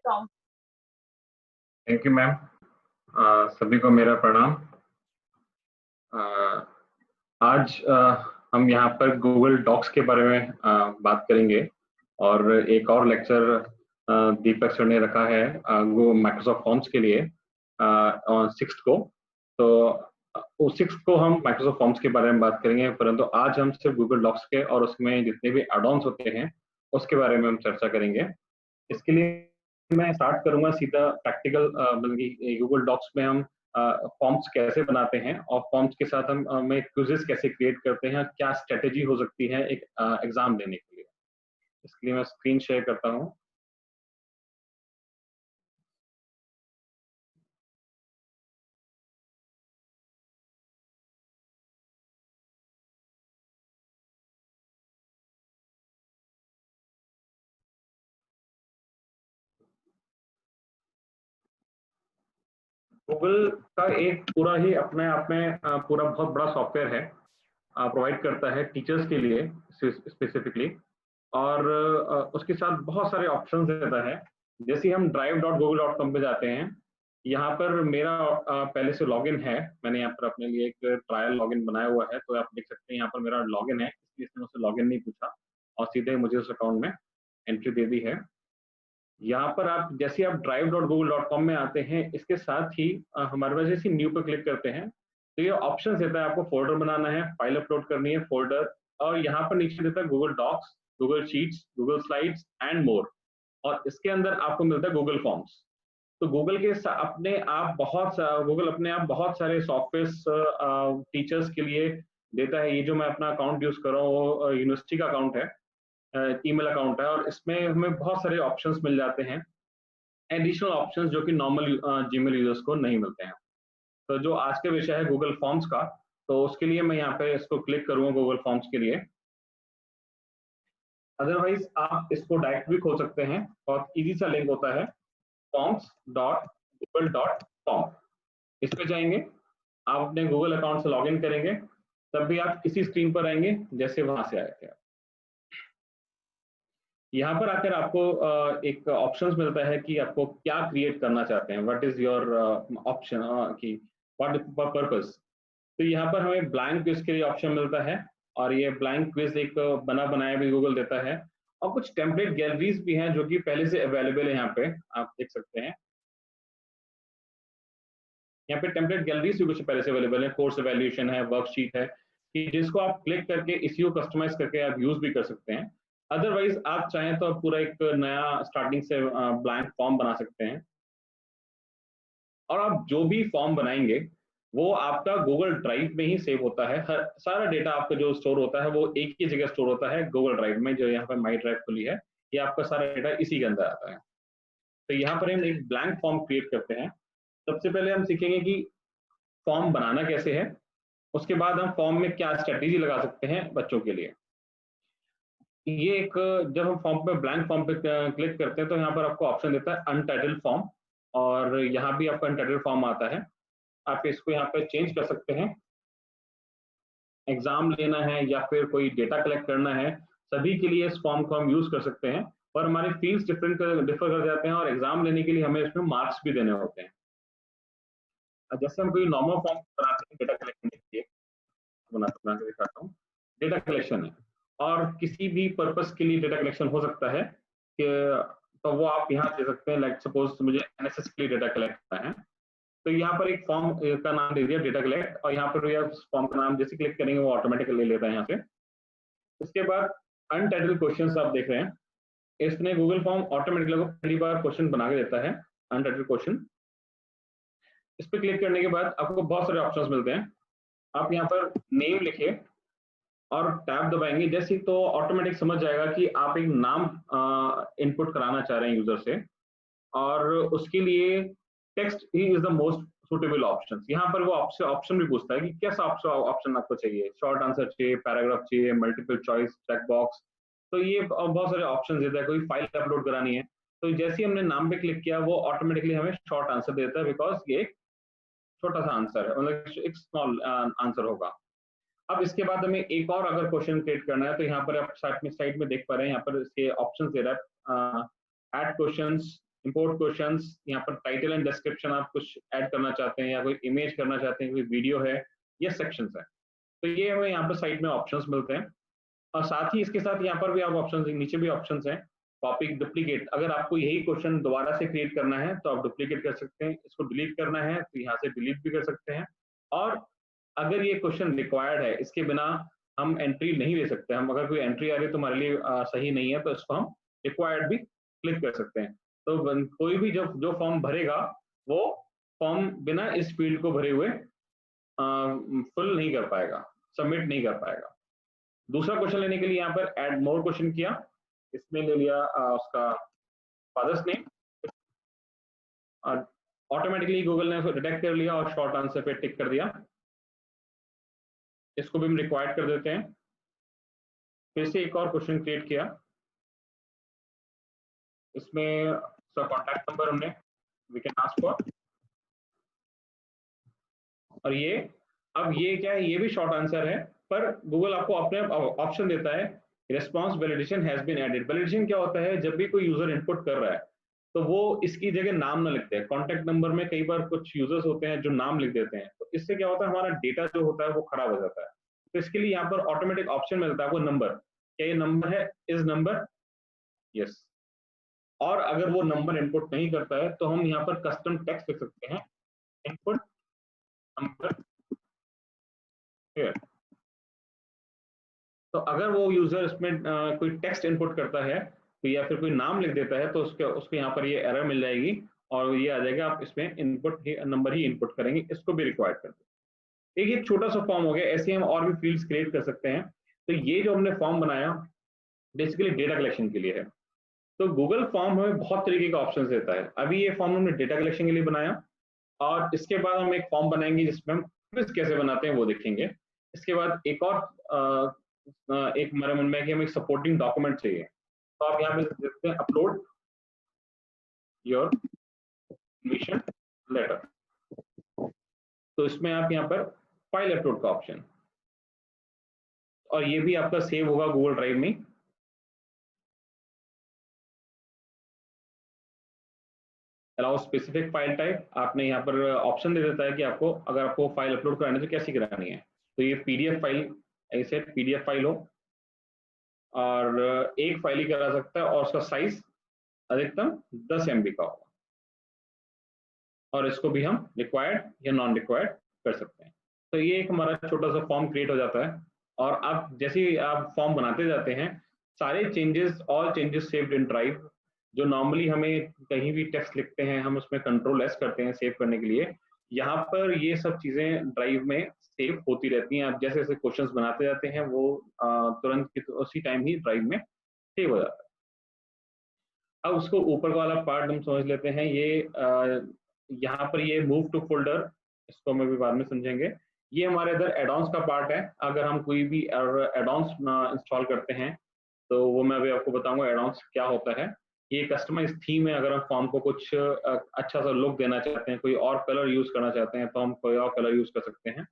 prompt. Thank you ma'am. सभी को मेरा प्रणाम। आज हम यहाँ पर गूगल डॉक्स के बारे में बात करेंगे और एक और लेक्चर दीपक सर ने रखा है वो माइक्रोसॉफ्ट फॉर्म्स के लिए ऑन 6th को। तो उस 6th को हम माइक्रोसॉफ्ट फॉर्म्स के बारे में बात करेंगे, परंतु आज हम सिर्फ गूगल डॉक्स के और उसमें जितने भी एड-ऑन्स होते हैं उसके बारे में हम चर्चा करेंगे। इसके लिए मैं स्टार्ट करूंगा सीधा प्रैक्टिकल, बल्कि गूगल डॉक्स में हम फॉर्म्स कैसे बनाते हैं और फॉर्म्स के साथ हम हमें क्विज़ेस कैसे क्रिएट करते हैं, क्या स्ट्रेटेजी हो सकती है एक एग्जाम देने के लिए। इसके लिए मैं स्क्रीन शेयर करता हूं। गूगल का एक पूरा ही अपने आप में पूरा बहुत बड़ा सॉफ्टवेयर है, प्रोवाइड करता है टीचर्स के लिए स्पेसिफिकली, और उसके साथ बहुत सारे ऑप्शंस देता है। जैसे हम drive.google.com पे जाते हैं, यहाँ पर मेरा पहले से लॉगिन है, मैंने यहाँ पर अपने लिए एक ट्रायल लॉगिन बनाया हुआ है, तो आप देख सकते हैं यहाँ पर मेरा लॉगिन है, इसलिए इसने मुझसे लॉगिन नहीं पूछा और सीधे मुझे उस अकाउंट में एंट्री दे दी है। यहाँ पर आप जैसे आप drive.google.com में आते हैं, इसके साथ ही हमारे पास जैसे न्यू पर क्लिक करते हैं तो ये ऑप्शन देता है, आपको फोल्डर बनाना है, फाइल अपलोड करनी है, फोल्डर, और यहाँ पर नीचे देता है Google Docs, Google Sheets, Google Slides and more, और इसके अंदर आपको मिलता है गूगल फॉर्म्स। तो गूगल के गूगल अपने आप बहुत सारे सॉफ्टवेयर टीचर्स के लिए देता है। ये जो मैं अपना अकाउंट यूज कर रहा हूँ वो यूनिवर्सिटी का अकाउंट है, ईमेल अकाउंट है, और इसमें हमें बहुत सारे ऑप्शंस मिल जाते हैं, एडिशनल ऑप्शंस जो कि नॉर्मल जीमेल यूजर्स को नहीं मिलते हैं। तो जो आज का विषय है गूगल फॉर्म्स का, तो उसके लिए मैं यहाँ पे इसको क्लिक करूंगा गूगल फॉर्म्स के लिए। अदरवाइज आप इसको डायरेक्ट भी खोल सकते हैं, और इजी सा लिंक होता है forms.google.com। इस पे जाएंगे, आप अपने गूगल अकाउंट से लॉगिन करेंगे, तब भी आप इसी स्क्रीन पर आएंगे जैसे वहां से आए थे। यहाँ पर आकर आपको एक ऑप्शंस मिलता है कि आपको क्या क्रिएट करना चाहते हैं, व्हाट इज योर ऑप्शन, कि व्हाट पर्पस। तो यहाँ पर हमें ब्लैंक क्विज के लिए ऑप्शन मिलता है, और ये ब्लैंक क्विज एक बना बनाया भी गूगल देता है, और कुछ टेम्पलेट गैलरीज भी हैं जो कि पहले से अवेलेबल है। यहाँ पे आप देख सकते हैं, यहाँ पे टेम्पलेट गैलरीज भी कुछ पहले से अवेलेबल है, कोर्स एवेल्यूएशन है, वर्कशीट है, कि जिसको आप क्लिक करके इसी को कस्टमाइज करके आप यूज भी कर सकते हैं। अदरवाइज आप चाहें तो आप पूरा एक नया स्टार्टिंग से ब्लैंक फॉर्म बना सकते हैं, और आप जो भी फॉर्म बनाएंगे वो आपका गूगल ड्राइव में ही सेव होता है। हर सारा डेटा आपका जो स्टोर होता है वो एक ही जगह स्टोर होता है गूगल ड्राइव में, जो यहाँ पर माई ड्राइव खुली है, ये आपका सारा डेटा इसी के अंदर आता है। तो यहाँ पर हम एक ब्लैंक फॉर्म क्रिएट करते हैं। सबसे पहले हम सीखेंगे कि फॉर्म बनाना कैसे है, उसके बाद हम फॉर्म में क्या स्ट्रेटेजी लगा सकते हैं बच्चों के लिए। ये एक, जब हम फॉर्म पे ब्लैंक फॉर्म पे क्लिक करते हैं तो यहाँ पर आपको ऑप्शन देता है अनटाइटल्ड फॉर्म, और यहाँ भी आपका अनटाइटल्ड फॉर्म आता है। आप इसको यहाँ पे चेंज कर सकते हैं, एग्जाम लेना है या फिर कोई डेटा कलेक्ट करना है, सभी के लिए इस फॉर्म को हम यूज कर सकते हैं, और हमारे फील्ड्स डिफर कर जाते हैं, और एग्जाम लेने के लिए हमें इसमें मार्क्स भी देने होते हैं। जैसे हम कोई नॉर्मल फॉर्म बनाते हैं डेटा कलेक्ट करने के लिए, बना के दिखाता हूँ, डेटा कलेक्शन है, और किसी भी पर्पस के लिए डेटा कलेक्शन हो सकता है कि, तो वो आप यहाँ दे सकते हैं। लाइक सपोज मुझे एनएसएस के लिए डेटा कलेक्ट करना है, तो यहाँ पर एक फॉर्म का नाम दे दिया डेटा कलेक्ट, और यहाँ पर फॉर्म का नाम जैसे क्लिक करेंगे वो ऑटोमेटिकली ले लेता है यहाँ से। उसके बाद अनटाइटल्ड क्वेश्चंस आप देख रहे हैं, इसने गूगल फॉर्म ऑटोमेटिकली पहली बार क्वेश्चन बना के देता है, अनटाइटल्ड क्वेश्चन। इस पर क्लिक करने के बाद आपको बहुत सारे ऑप्शंस मिलते हैं। आप यहाँ पर नेम लिखे और टैब दबाएंगे, जैसे तो ऑटोमेटिक समझ जाएगा कि आप एक नाम इनपुट कराना चाह रहे हैं यूजर से, और उसके लिए text he is the most suitable option. यहाँ पर वो ऑप्शन भी पूछता है कि कैसा ऑप्शन आपको चाहिए, शॉर्ट आंसर चाहिए, पैराग्राफ चाहिए, मल्टीपल चॉइस, चेक बॉक्स। तो ये बहुत सारे ऑप्शन देता है। कोई फाइल अपलोड करानी है, तो जैसे ही हमने नाम पे क्लिक किया वो ऑटोमेटिकली हमें शॉर्ट आंसर देता है, बिकॉज ये एक छोटा सा आंसर है, मतलब एक स्मॉल आंसर होगा। अब इसके बाद हमें एक और अगर क्वेश्चन क्रिएट करना है, तो यहाँ पर आप साइड में देख पा रहे हैं, यहाँ पर इसके ऑप्शन दे रहा है, ऐड क्वेश्चंस इंपोर्ट क्वेश्चंस, यहाँ पर टाइटल एंड डिस्क्रिप्शन आप कुछ ऐड करना चाहते हैं या कोई इमेज करना चाहते हैं, कोई वीडियो है या सेक्शंस है, तो ये हमें यहाँ पर साइड में ऑप्शंस मिलते हैं। और साथ ही इसके साथ यहाँ पर भी आप ऑप्शंस, नीचे भी ऑप्शंस हैं, कॉपी डुप्लीकेट, अगर आपको यही क्वेश्चन दोबारा से क्रिएट करना है तो आप डुप्लीकेट कर सकते हैं, इसको डिलीट करना है तो यहाँ से डिलीट भी कर सकते हैं। और अगर ये क्वेश्चन रिक्वायर्ड है, इसके बिना हम एंट्री नहीं दे सकते, हम अगर कोई एंट्री आ रही है तो हमारे लिए सही नहीं है, तो इसको हम रिक्वायर्ड भी क्लिक कर सकते हैं। तो कोई भी जो फॉर्म भरेगा वो फॉर्म बिना इस फील्ड को भरे हुए फुल नहीं कर पाएगा, सबमिट नहीं कर पाएगा। दूसरा क्वेश्चन लेने के लिए यहाँ पर ऐड मोर क्वेश्चन किया, इसमें ले लिया उसका फादर्स नेम, और ऑटोमेटिकली गूगल ने उसको डिटेक्ट कर लिया और शॉर्ट आंसर पे टिक कर दिया। इसको भी हम रिक्वायर्ड कर देते हैं। फिर से एक और क्वेश्चन क्रिएट किया, इसमें कॉन्टैक्ट नंबर हमने वी कैन आस्क फॉर, और ये अब ये क्या है, ये भी शॉर्ट आंसर है, पर गूगल आपको अपने ऑप्शन देता है response validation has been added. Validation क्या होता है, जब भी कोई यूजर इनपुट कर रहा है तो वो इसकी जगह नाम ना लिखते हैं। कॉन्टैक्ट नंबर में कई बार कुछ यूजर्स होते हैं जो नाम लिख देते हैं, तो इससे क्या होता है, हमारा डेटा जो होता है वो खराब हो जाता है। तो इसके लिए यहाँ पर ऑटोमेटिक ऑप्शन मिलता है वो नंबर, क्या ये नंबर है, इज नंबर, यस। और अगर वो नंबर इनपुट नहीं करता है तो हम यहाँ पर कस्टम टेक्स्ट लिख सकते हैं, इनपुट नंबर हियर। तो अगर वो यूजर इसमें कोई टेक्स्ट इनपुट करता है तो या फिर कोई नाम लिख देता है तो उसके यहाँ पर ये एरर मिल जाएगी और ये आ जाएगा, आप इसमें इनपुट नंबर ही इनपुट करेंगे, इसको भी रिक्वायर्ड कर दो। एक ये छोटा सा फॉर्म हो गया, ऐसे हम और भी फील्ड्स क्रिएट कर सकते हैं। तो ये जो हमने फॉर्म बनाया बेसिकली डेटा कलेक्शन के लिए है। तो गूगल फॉर्म हमें बहुत तरीके का ऑप्शन देता है। अभी ये फॉर्म हमने डेटा कलेक्शन के लिए बनाया, और इसके बाद हम एक फॉर्म बनाएंगे जिसमें हम क्विज कैसे बनाते हैं वो देखेंगे। इसके बाद एक और एक हमारे मन में है कि हमें एक सपोर्टिंग डॉक्यूमेंट चाहिए, तो आप यहाँ पे देखते हैं अपलोड योर मिशन लेटर, तो इसमें आप यहाँ पर फाइल अपलोड का ऑप्शन, और ये भी आपका सेव होगा गूगल ड्राइव में। अलाउ स्पेसिफिक फाइल टाइप, आपने यहाँ पर ऑप्शन दे देता है कि आपको अगर आपको फाइल अपलोड करानी है तो कैसी करानी है। तो ये पीडीएफ फाइल, ऐसे पीडीएफ फाइल हो, और एक फाइल ही करा सकता है, और उसका साइज अधिकतम 10 MB का होगा, और इसको भी हम रिक्वायर्ड या नॉन रिक्वायर्ड कर सकते हैं। तो ये एक हमारा छोटा सा फॉर्म क्रिएट हो जाता है, और आप जैसे ही आप फॉर्म बनाते जाते हैं, सारे changes, all changes saved in drive, जो नॉर्मली हमें कहीं भी टेक्स्ट लिखते हैं हम उसमें कंट्रोल एस करते हैं सेव करने के लिए, यहाँ पर ये सब चीजें ड्राइव में सेव होती रहती हैं। आप जैसे जैसे क्वेश्चंस बनाते जाते हैं वो तुरंत उसी टाइम ही ड्राइव में सेव हो जाता है। अब उसको ऊपर वाला पार्ट हम समझ लेते हैं, ये यहाँ पर ये मूव टू फोल्डर, इसको हम भी बाद में समझेंगे। ये हमारे इधर एडॉन्स का पार्ट है। अगर हम कोई भी एडॉन्स इंस्टॉल करते हैं तो वो मैं अभी आपको बताऊंगा एडॉन्स क्या होता है। ये कस्टमाइज थीम है, अगर हम फॉर्म को कुछ अच्छा सा लुक देना चाहते हैं, कोई और कलर यूज करना चाहते हैं तो हम कोई और कलर यूज कर सकते हैं।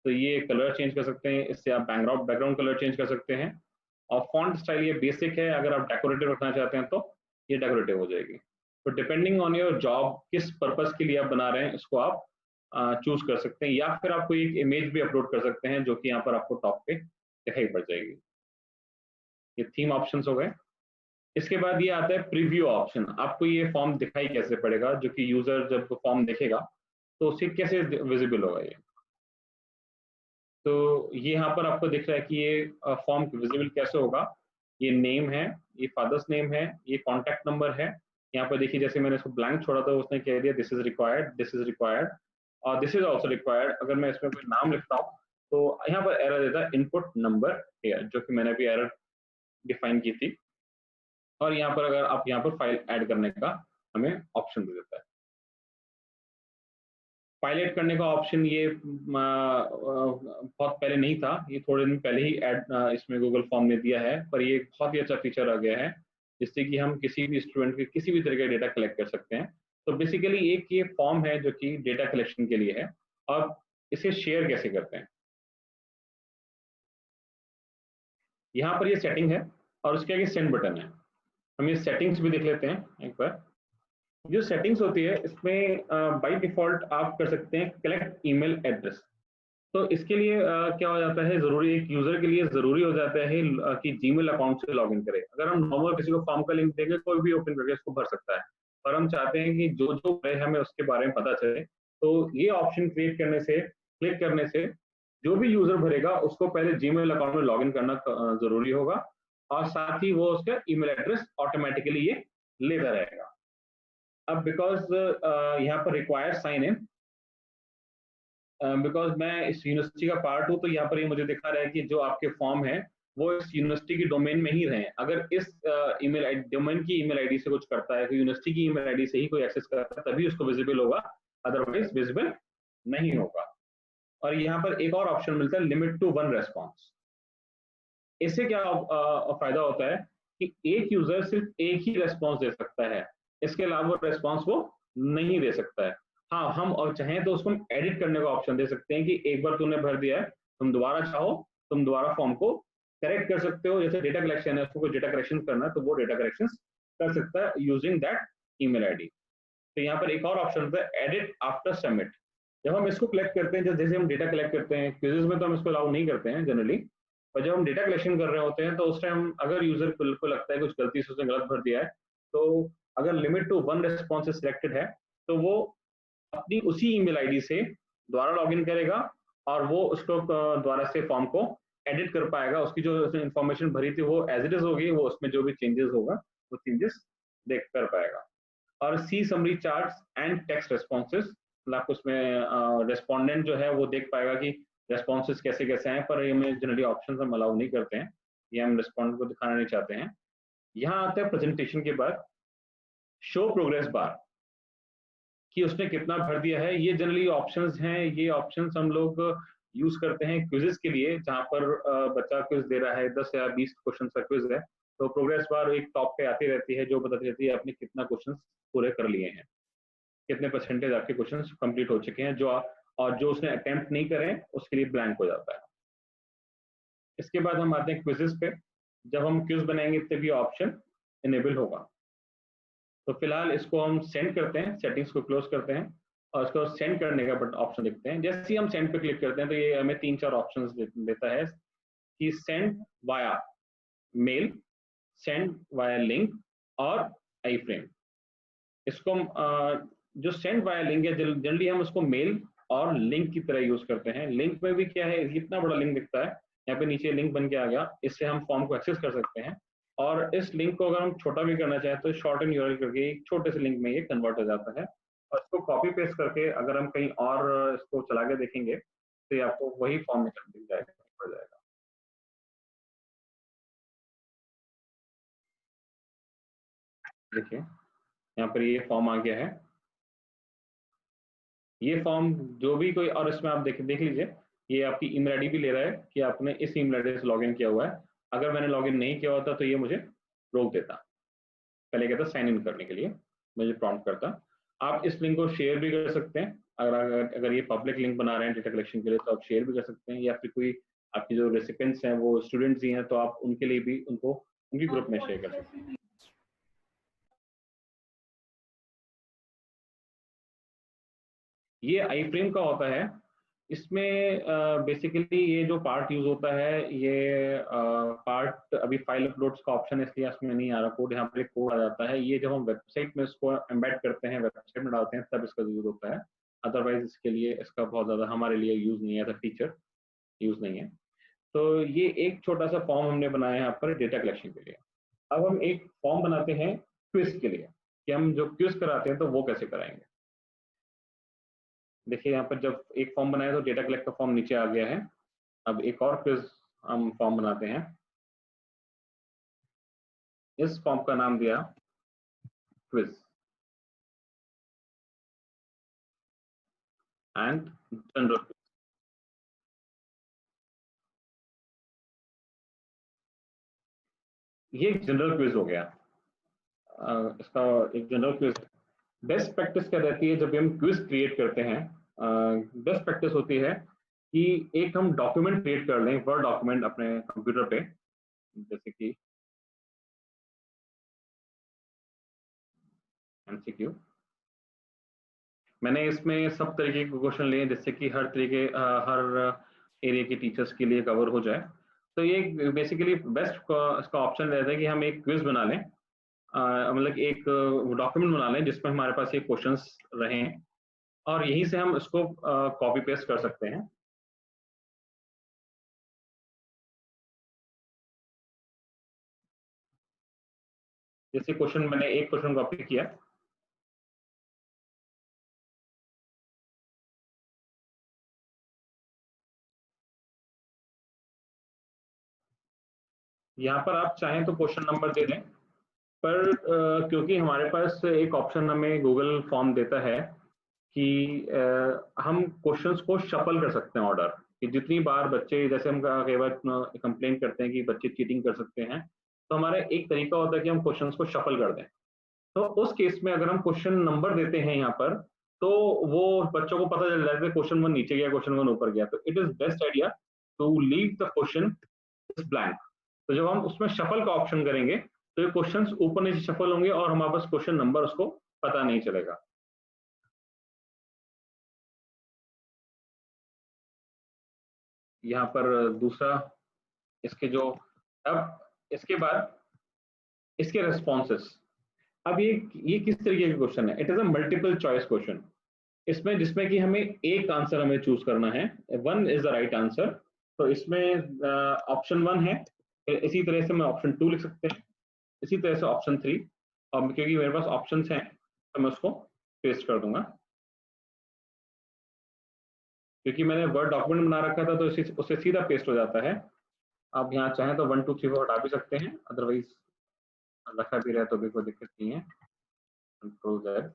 तो ये कलर चेंज कर सकते हैं, इससे आप बैकग्राउंड कलर चेंज कर सकते हैं। और फॉन्ट स्टाइल ये बेसिक है, अगर आप डेकोरेटिव रखना चाहते हैं तो ये डेकोरेटिव हो जाएगी। तो डिपेंडिंग ऑन योर जॉब किस पर्पस के लिए आप बना रहे हैं इसको आप चूज कर सकते हैं, या फिर आप कोई एक इमेज भी अपलोड कर सकते हैं जो कि यहाँ पर आपको टॉप पे दिखाई पड़ जाएगी। ये थीम ऑप्शंस हो गए। इसके बाद ये आता है प्रीव्यू ऑप्शन। आपको ये फॉर्म दिखाई कैसे पड़ेगा, जो कि यूजर जब फॉर्म देखेगा तो उसे कैसे विजिबल होगा ये। तो ये यहाँ पर आपको दिख रहा है कि ये फॉर्म विजिबल कैसे होगा। ये नेम है, ये फादर्स नेम है, ये कॉन्टैक्ट नंबर है। यहाँ पर देखिए जैसे मैंने इसको ब्लैंक छोड़ा था उसने कह दिया this is required, this is required और दिस इज ऑल्सो रिक्वायर्ड। अगर मैं इसमें कोई नाम लिखता हूँ तो यहाँ पर एरर देता है इनपुट नंबर है, जो कि मैंने भी एरर डिफाइन की थी। और यहाँ पर अगर आप यहाँ पर फाइल ऐड करने का हमें ऑप्शन दे देता है। फाइल ऐड करने का ऑप्शन ये बहुत पहले नहीं था, ये थोड़े दिन पहले ही ऐड इसमें गूगल फॉर्म ने दिया है, पर ये बहुत ही अच्छा फीचर आ गया है जिससे कि हम किसी भी स्टूडेंट के किसी भी तरह का डेटा कलेक्ट कर सकते हैं। तो बेसिकली एक ये फॉर्म है जो कि डेटा कलेक्शन के लिए है। अब इसे शेयर कैसे करते हैं, यहाँ पर ये सेटिंग है और उसके आगे सेंड बटन है। हम ये सेटिंग्स भी देख लेते हैं एक बार। जो सेटिंग्स होती है इसमें बाय डिफॉल्ट आप कर सकते हैं कलेक्ट ईमेल एड्रेस। तो इसके लिए क्या हो जाता है, जरूरी एक यूजर के लिए जरूरी हो जाता है कि जीमेल अकाउंट से लॉगिन करे। अगर हम नॉर्मल किसी को फॉर्म का लिंक देंगे कोई भी ओपन करके इसको भर सकता है, पर हम चाहते हैं कि जो जो है हमें उसके बारे में पता चले। तो ये ऑप्शन क्रिएट करने से, क्लिक करने से जो भी यूजर भरेगा उसको पहले जीमेल अकाउंट में लॉगिन करना जरूरी होगा, और साथ ही वो उसका ईमेल एड्रेस ऑटोमेटिकली ये लेता रहेगा। अब बिकॉज यहाँ पर रिक्वायर साइन इन, बिकॉज मैं इस यूनिवर्सिटी का पार्ट हूँ, तो यहाँ पर ये मुझे दिखा रहा है कि जो आपके फॉर्म है वो इस यूनिवर्सिटी की डोमेन में ही रहे। अगर इस ईमेल डोमेन की ईमेल आईडी से कुछ करता है, तो यूनिवर्सिटी की ईमेल आईडी से ही कोई एक्सेस करता है तभी उसको विजिबल होगा, अदरवाइज विजिबल नहीं होगा। और यहाँ पर एक और ऑप्शन मिलता है लिमिट टू 1 रेस्पॉन्स। इससे क्या फायदा होता है कि एक यूजर सिर्फ एक ही रेस्पॉन्स दे सकता है, इसके अलावा रेस्पॉन्स वो नहीं दे सकता है। हाँ, हम और चाहें तो उसको एडिट करने का ऑप्शन दे सकते हैं कि एक बार तुमने भर दिया है, तुम दोबारा चाहो तुम दोबारा फॉर्म को करेक्ट कर सकते हो। जैसे डेटा कलेक्शन है, उसको कोई डेटा करेक्शन करना है तो वो डेटा करेक्शन कर सकता है यूजिंग दैट ईमेल आईडी। तो यहाँ पर एक और ऑप्शन होता है एडिट आफ्टर सबमिट। जब हम इसको कलेक्ट करते हैं, जैसे हम डेटा कलेक्ट करते हैं क्विज़ेस में, तो हम इसको अलाउ नहीं करते हैं जनरली, और जब हम डेटा कलेक्शन कर रहे होते हैं तो उस टाइम अगर यूजर को लगता है कुछ गलती से उसने गलत भर दिया है, तो अगर लिमिट टू 1 रेस्पॉन्स सिलेक्टेड है तो वो अपनी उसी ईमेल आईडी से दोबारा लॉगिन करेगा और वो उसको दोबारा से फॉर्म को एडिट कर पाएगा। उसकी जो इन्फॉर्मेशन भरी थी वो एज इट इज होगी, वो उसमें जो भी चेंजेस होगा वो चेंजेस देख कर पाएगा। और see summary charts and text responses, आपको उसमें रेस्पोंडेंट जो है वो देख पाएगा कि रेस्पॉन्सेस कैसे कैसे हैं, पर ये में जनरली ऑप्शन हम अलाउ नहीं करते हैं, ये हम रेस्पोंडेंट को दिखाना नहीं चाहते हैं। यहाँ आता है प्रेजेंटेशन के बाद शो प्रोग्रेस बार, कि उसने कितना भर दिया है। ये जनरली ऑप्शंस हैं, ये ऑप्शंस हम लोग यूज करते हैं क्विजेस के लिए, जहाँ पर बच्चा क्विज दे रहा है, 10 या 20 क्वेश्चन का क्विज है, तो प्रोग्रेस बार एक टॉप पे आती रहती है जो बताती रहती है आपने कितना क्वेश्चन पूरे कर लिए हैं, कितने परसेंटेज आपके क्वेश्चन कंप्लीट हो चुके हैं। और जो उसने अटेम्प्ट नहीं करे उसके लिए ब्लैंक हो जाता है। इसके बाद हम आते हैं क्विजेस पे। जब हम क्विज बनाएंगे तभी ऑप्शन इनेबल होगा। तो फिलहाल इसको हम सेंड करते हैं, सेटिंग्स को क्लोज करते हैं और इसको सेंड करने का बट ऑप्शन देखते हैं। जैसे ही हम सेंड पे क्लिक करते हैं तो ये हमें 3-4 ऑप्शंस देता है कि send via mail, send via link और आई फ्रेम। इसको जो सेंड वाया लिंक है जनरली हम उसको मेल और लिंक की तरह यूज करते हैं। लिंक में भी क्या है, इतना बड़ा लिंक दिखता है, यहाँ पे नीचे लिंक बन के आ गया, इससे हम फॉर्म को एक्सेस कर सकते हैं। और इस लिंक को अगर हम छोटा भी करना चाहें तो शॉर्ट एंड यूआरएल करके एक छोटे से लिंक में ये कन्वर्ट हो जाता है। और इसको कॉपी पेस्ट करके अगर हम कहीं और इसको चला के देखेंगे तो ये आपको वही फॉर्म में मिल जाएगा, हो जाएगा। देखिए यहाँ पर ये फॉर्म आ गया है। ये फॉर्म जो भी कोई, और इसमें आप देख लीजिए ये आपकी ईमेल आईडी भी ले रहा है कि आपने इस ईमेल आईडी से लॉगिन किया हुआ है। अगर मैंने लॉगिन नहीं किया होता तो ये मुझे रोक देता, पहले कहता साइन इन करने के लिए मुझे प्रॉम्प्ट करता। आप इस लिंक को शेयर भी कर सकते हैं, अगर ये पब्लिक लिंक बना रहे हैं डेटा कलेक्शन के लिए तो आप शेयर भी कर सकते हैं, या फिर कोई आपके जो रेसिपेंट्स हैं वो स्टूडेंट्स ही हैं तो आप उनके लिए भी उनको उनकी ग्रुप में शेयर कर सकते हैं। ये आई फ्रेम का होता है। इसमें बेसिकली ये जो पार्ट यूज होता है, ये पार्ट अभी फाइल अपलोड्स का ऑप्शन है इसलिए इसमें नहीं आ रहा कोड। यहाँ पर एक कोड आ जाता है, ये जब हम वेबसाइट में इसको एम्बेड करते हैं, वेबसाइट में डालते हैं तब इसका यूज होता है। अदरवाइज इसके लिए इसका बहुत ज्यादा हमारे लिए यूज नहीं है, एज अ फीचर यूज नहीं है। तो ये एक छोटा सा फॉर्म हमने बनाया है यहाँ पर डेटा कलेक्शन के लिए। अब हम एक फॉर्म बनाते हैं क्विज के लिए, कि हम जो क्विज कराते हैं तो वो कैसे कराएंगे। देखिए यहाँ पर जब एक फॉर्म बनाया तो डेटा कलेक्ट का फॉर्म नीचे आ गया है। अब एक और क्विज हम फॉर्म बनाते हैं। इस फॉर्म का नाम दिया क्विज एंड जनरल। ये एक जनरल क्विज हो गया। इसका एक जनरल क्विज। बेस्ट प्रैक्टिस क्या रहती है जब भी हम क्विज क्रिएट करते हैं, बेस्ट प्रैक्टिस होती है कि एक हम डॉक्यूमेंट क्रिएट कर लें, वर्ड डॉक्यूमेंट अपने कंप्यूटर पे, जैसे कि MCQ मैंने इसमें सब तरीके के क्वेश्चन लिए जिससे कि हर तरीके हर एरिया के टीचर्स के लिए कवर हो जाए। तो ये बेसिकली बेस्ट इसका ऑप्शन रहता है कि हम एक क्विज बना लें, मतलब एक डॉक्यूमेंट बना लें जिसमें हमारे पास ये क्वेश्चंस रहें और यहीं से हम इसको कॉपी पेस्ट कर सकते हैं। जैसे क्वेश्चन मैंने एक क्वेश्चन कॉपी किया, यहाँ पर आप चाहें तो क्वेश्चन नंबर दे दें, पर क्योंकि हमारे पास एक ऑप्शन हमें गूगल फॉर्म देता है कि हम क्वेश्चंस को शफल कर सकते हैं ऑर्डर, कि जितनी बार बच्चे, जैसे हम कई बार कंप्लेन करते हैं कि बच्चे चीटिंग कर सकते हैं, तो हमारा एक तरीका होता है कि हम क्वेश्चंस को शफल कर दें। तो उस केस में अगर हम क्वेश्चन नंबर देते हैं यहाँ पर, तो वो बच्चों को पता चल जाता है क्वेश्चन 1 नीचे गया, क्वेश्चन 1 ऊपर गया। तो it is best idea to leave the question blank. तो जब हम उसमें शफल का ऑप्शन करेंगे तो ये क्वेश्चंस ऊपर नीचे शफल होंगे और हमारे पास क्वेश्चन नंबर उसको पता नहीं चलेगा। यहाँ पर दूसरा इसके जो, अब इसके बाद इसके रेस्पॉन्सेस, अब ये किस तरीके का क्वेश्चन है? It is a multiple choice question, इसमें जिसमें कि हमें एक आंसर हमें चूज करना है, 1 इज द राइट आंसर। तो इसमें ऑप्शन 1 है, इसी तरह से मैं ऑप्शन 2 लिख सकते हैं, इसी तरह से ऑप्शन 3, और क्योंकि मेरे पास ऑप्शन हैं तो मैं उसको पेस्ट कर दूंगा। क्योंकि मैंने वर्ड डॉक्यूमेंट बना रखा था तो उससे सीधा पेस्ट हो जाता है। आप यहाँ चाहें तो 1 2 3 को हटा भी सकते हैं, अदरवाइज रखा भी रहे तो भी कोई दिक्कत नहीं है। Control Z।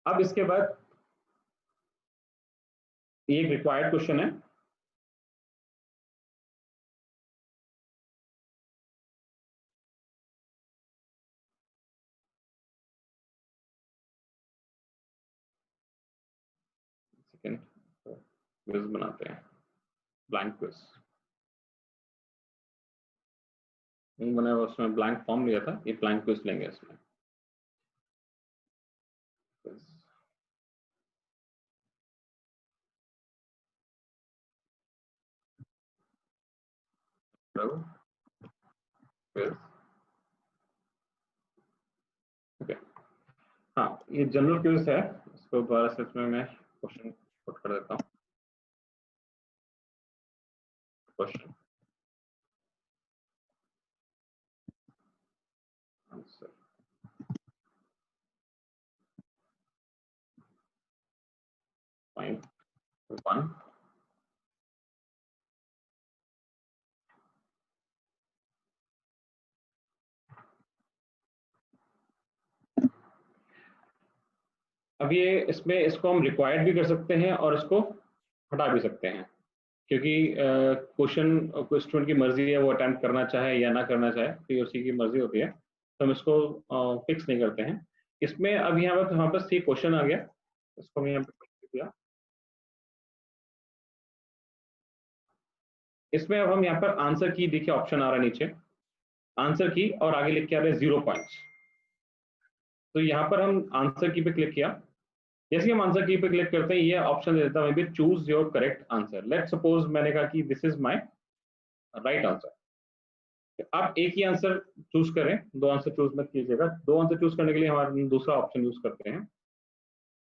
अब इसके बाद ये एक रिक्वायर्ड क्वेश्चन है, सेकंड क्विज बनाते हैं, ब्लैंक क्विज नहीं बना हुआ, उसमें ब्लैंक फॉर्म लिया था, ये ब्लैंक क्विज लेंगे इसमें। क्विज ओके, हाँ ये जनरल क्विज है, इसको दोबारा से इसमें मैं क्वेश्चन पुट कर देता हूँ। Question answer 1। अब ये इसमें इसको हम रिक्वायर्ड भी कर सकते हैं और इसको हटा भी सकते हैं, क्योंकि क्वेश्चन को स्टूडेंट की मर्जी है, वो अटेम्प्ट करना चाहे या ना करना चाहे, तो ये उसी की मर्जी होती है, तो हम इसको फिक्स नहीं करते हैं इसमें। अब यहाँ पर हमारे पास ये क्वेश्चन आ गया, इसको हम यहाँ पे किया। इसमें अब हम यहाँ पर आंसर की, देखिए ऑप्शन आ रहा है नीचे, आंसर की, और आगे लिख के आ रहे हैं 0 पॉइंट्स। तो यहाँ पर हम आंसर की पे क्लिक किया, जैसे हम आंसर की पे क्लिक करते हैं ये ऑप्शन दे देता है choose your correct answer. Let suppose मैंने कहा कि this is my right answer. आप एक ही आंसर चूज करें, 2 आंसर चूज मत कीजिएगा। 2 आंसर चूज करने के लिए हमारा दूसरा ऑप्शन यूज करते हैं।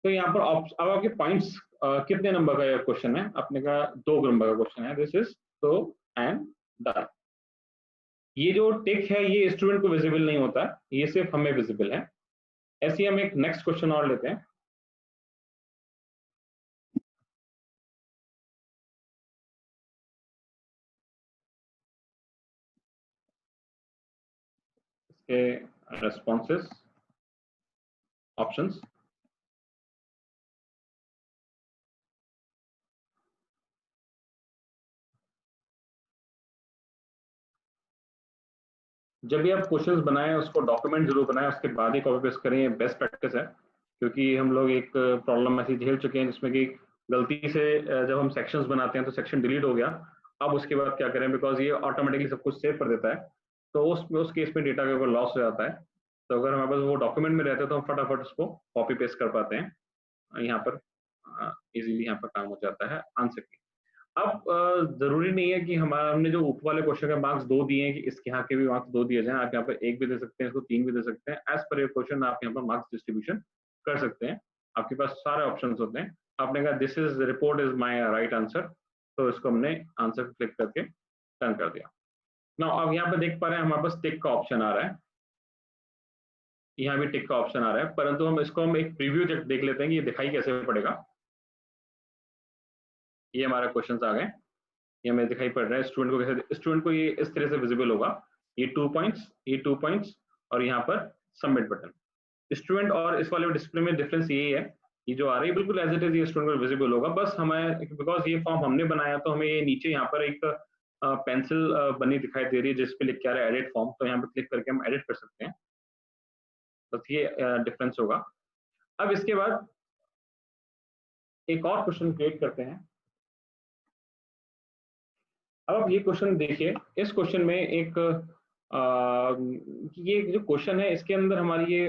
तो यहाँ पर अब आपके पॉइंट्स कितने नंबर का क्वेश्चन है? आपने कहा 2 नंबर का क्वेश्चन है, दिस इज तो एंड डन। ये जो टिक है ये स्टूडेंट को विजिबल नहीं होता, ये सिर्फ हमें विजिबल है। ऐसे ही हम एक नेक्स्ट क्वेश्चन और लेते हैं। इसके रेस्पॉन्सेस ऑप्शंस, जब भी आप क्वेश्चंस बनाएं उसको डॉक्यूमेंट जरूर बनाएं, उसके बाद ही कॉपी पेस्ट करें, बेस्ट प्रैक्टिस है। क्योंकि हम लोग एक प्रॉब्लम ऐसी झेल चुके हैं जिसमें कि गलती से जब हम सेक्शंस बनाते हैं तो सेक्शन डिलीट हो गया अब उसके बाद क्या करें, बिकॉज ये ऑटोमेटिकली सब कुछ सेव कर देता है, तो उस केस में डेटा के ऊपर लॉस हो जाता है। तो अगर हमारे पास वो डॉक्यूमेंट में रहता है तो हम फटाफट उसको कॉपी पेस्ट कर पाते हैं यहाँ पर, इजीली यहाँ पर काम हो जाता है आंसर की। अब जरूरी नहीं है कि हमने जो ऊपर वाले क्वेश्चन के मार्क्स 2 दिए हैं कि इसके यहाँ के भी मार्क्स 2 दिए जाएं, आप यहाँ पर 1 भी दे सकते हैं, इसको 3 भी दे सकते हैं, एज पर योर क्वेश्चन आप यहाँ पर मार्क्स डिस्ट्रीब्यूशन कर सकते हैं। आपके पास सारे ऑप्शन होते हैं। आपने कहा this is report is my right answer, तो इसको हमने आंसर क्लिक करके डन कर दिया। ना अब यहाँ पे देख पा रहे हैं हमारे पास टिक का ऑप्शन आ रहा है, यहाँ भी टिक का ऑप्शन आ रहा है, परंतु हम एक प्रीव्यू देख लेते हैं कि ये दिखाई कैसे पड़ेगा। ये हमारा क्वेश्चन आ गए, ये हमें दिखाई पड़ रहा है। स्टूडेंट को कैसे, स्टूडेंट को ये इस तरह से विजिबल होगा, ये 2 पॉइंट्स, ये 2 पॉइंट्स और यहाँ पर सबमिट बटन। स्टूडेंट और इस वाले डिस्प्ले में डिफरेंस यही है, ये जो आ रही है बिल्कुल एज इट इज ये स्टूडेंट को विजिबल होगा। बस हमें, बिकॉज ये फॉर्म हमने बनाया तो हमें ये नीचे यहाँ पर एक पेंसिल बनी दिखाई दे रही है जिस पे लिख के आ रहा है एडिट फॉर्म, तो यहाँ पे क्लिक करके हम एडिट कर सकते हैं, बस ये डिफरेंस होगा। अब इसके बाद एक और क्वेश्चन क्रिएट करते हैं। अब ये क्वेश्चन देखिए, इस क्वेश्चन में ये जो क्वेश्चन है इसके अंदर हमारी ये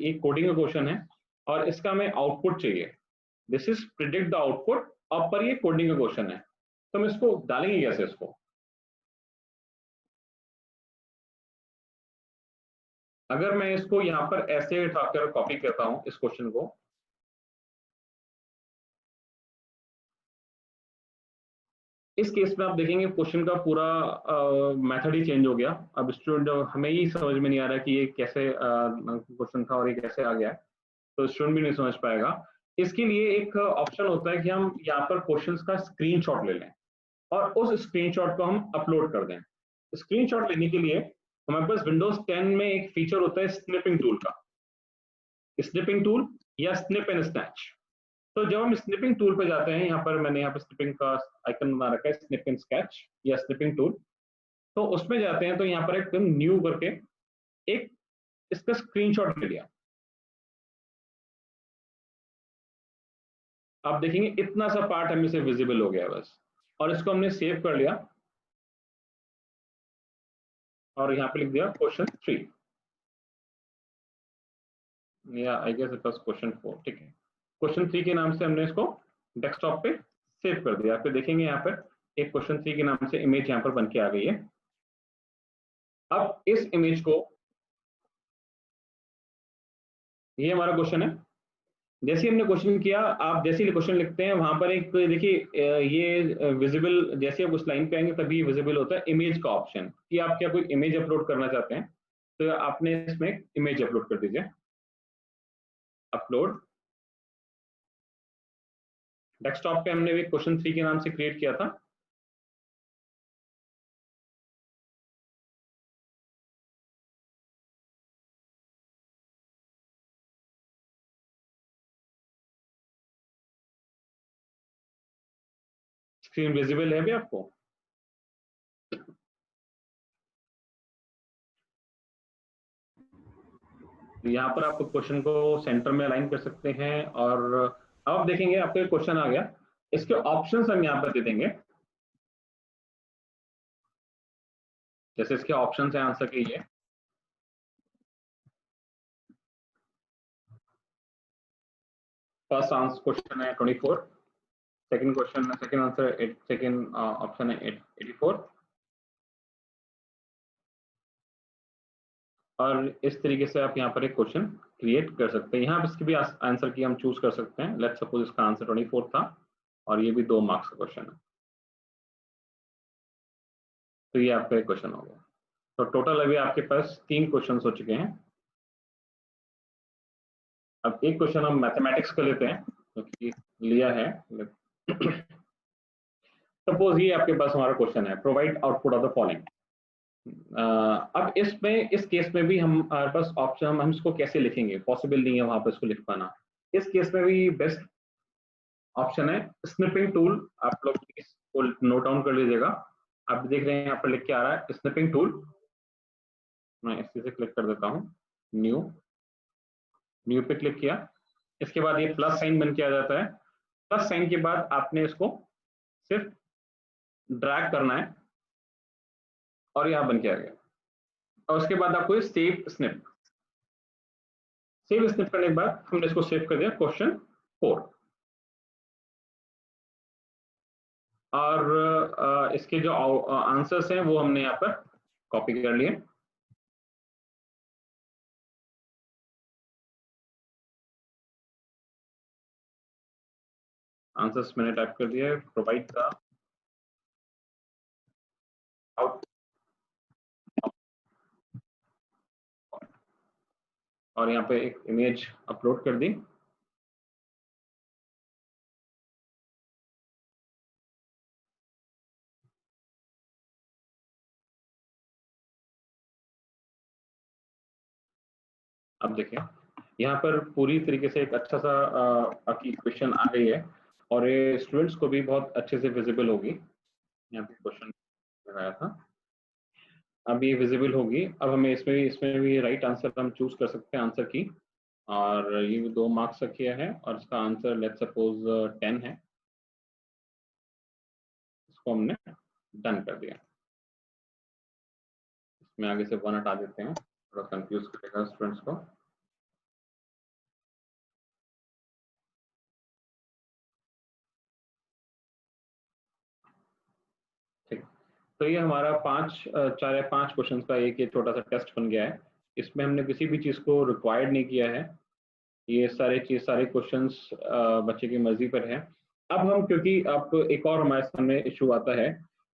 एक कोडिंग का क्वेश्चन है और इसका हमें आउटपुट चाहिए। This is predict the output, अब पर ये कोडिंग का क्वेश्चन है, तो हम इसको डालेंगे कैसे इसको। अगर मैं इसको यहाँ पर ऐसे उठाकर कॉपी करता हूं इस क्वेश्चन को, इस केस में आप देखेंगे क्वेश्चन का पूरा मेथड ही चेंज हो गया। अब स्टूडेंट, हमें ही समझ में नहीं आ रहा कि ये कैसे क्वेश्चन था और ये कैसे आ गया है, तो स्टूडेंट भी नहीं समझ पाएगा। इसके लिए एक ऑप्शन होता है कि हम यहाँ पर क्वेश्चंस का स्क्रीनशॉट ले लें और उस स्क्रीनशॉट को हम अपलोड कर दें। स्क्रीनशॉट लेने के लिए हमारे पास विंडोज 10 में एक फीचर होता है स्निपिंग टूल का, स्निपिंग टूल या स्निप एंड स्नैच। तो जब हम स्निपिंग टूल पे जाते हैं, यहाँ पर मैंने यहाँ पर स्निपिंग का आइकन बना रखा है, स्निप एंड स्केच या स्निपिंग टूल, तो उसमें जाते हैं तो यहाँ पर एक न्यू करके एक इसका स्क्रीनशॉट ले लिया। आप देखेंगे इतना सा पार्ट हमें से विजिबल हो गया बस, और इसको हमने सेव कर लिया और यहाँ पे लिख दिया क्वेश्चन 3 या I guess it was question 4, ठीक है। क्वेश्चन 3 के नाम से हमने इसको डेस्कटॉप पे सेव कर दिया। फिर देखेंगे यहाँ पर एक क्वेश्चन 3 के नाम से इमेज यहाँ पर बन के आ गई है। अब इस इमेज को, ये हमारा क्वेश्चन है, जैसे हमने क्वेश्चन किया, आप जैसे ही क्वेश्चन लिखते हैं वहां पर एक देखिए ये विजिबल, जैसे आप उस लाइन पे आएंगे तभी विजिबल होता है इमेज का ऑप्शन, कि आप क्या कोई इमेज अपलोड करना चाहते हैं, तो आपने इसमें इमेज अपलोड कर दीजिए। अपलोड डेस्कटॉप पे हमने भी क्वेश्चन 3 के नाम से क्रिएट किया था। स्क्रीन विजिबल है भी आपको? तो यहाँ पर आप क्वेश्चन को सेंटर में अलाइन कर सकते हैं और अब आप देखेंगे आपका क्वेश्चन आ गया। इसके ऑप्शंस हम यहाँ पर दे देंगे, जैसे इसके ऑप्शंस हैं आंसर के लिए। फर्स्ट आंसर क्वेश्चन है 24, second question, second answer, second option है 84, और इस तरीके से आप यहाँ पर एक क्वेश्चन क्रिएट कर सकते हैं। यहाँ पर इसके भी आंसर की हम चूज कर सकते हैं। लेट्स सपोज इसका आंसर 24 था और ये भी 2 मार्क्स का क्वेश्चन है, तो ये आपका एक क्वेश्चन हो गया। तो टोटल अभी आपके पास 3 क्वेश्चन हो चुके हैं। अब एक क्वेश्चन हम मैथमेटिक्स का लेते हैं क्योंकि लिया है। सपोज ये आपके पास हमारा क्वेश्चन है, provide output of the following. अब इसमें, इस केस में भी हमारे पास ऑप्शन, हम इसको कैसे लिखेंगे, पॉसिबल नहीं है वहां पर इसको लिख पाना। इस केस में भी बेस्ट ऑप्शन है स्निपिंग टूल। आप लोग इसको नोट डाउन कर लीजिएगा। आप देख रहे हैं यहाँ पर लिख के आ रहा है स्निपिंग टूल। मैं इसी से क्लिक कर देता हूँ, न्यू, न्यू पे क्लिक किया। इसके बाद ये प्लस साइन बन के आ जाता है। प्लस साइन के बाद आपने इसको सिर्फ ड्रैग करना है और यहाँ बन के आ गया। और उसके बाद आपको सेव स्निप, सेव स्निप करने के बाद हमने इसको सेव कर दिया क्वेश्चन 4। और इसके जो आंसर्स हैं वो हमने यहाँ पर कॉपी कर लिए। आंसर्स मैंने टाइप कर दिया है, प्रोवाइड द आउट, और यहाँ पे एक इमेज अपलोड कर दी। अब देखिए यहाँ पर पूरी तरीके से एक अच्छा सा आपकी क्वेश्चन आ गई है और ये स्टूडेंट्स को भी बहुत अच्छे से विजिबल होगी। यहाँ पे क्वेश्चन लगाया था, अब ये विजिबल होगी। अब हमें इसमें भी राइट आंसर हम चूज कर सकते हैं आंसर की। और ये 2 मार्क्स का किया है और इसका आंसर लेट्स सपोज 10 है। इसको हमने डन कर दिया। इसमें आगे से 1 हटा देते हैं, थोड़ा कंफ्यूज करेगा स्टूडेंट्स को। ठीक, तो ये हमारा 4 या 5 क्वेश्चंस का एक ये छोटा सा टेस्ट बन गया है। इसमें हमने किसी भी चीज को रिक्वायर्ड नहीं किया है, ये सारे क्वेश्चंस बच्चे की मर्जी पर है। अब हम, क्योंकि अब एक और हमारे सामने इशू आता है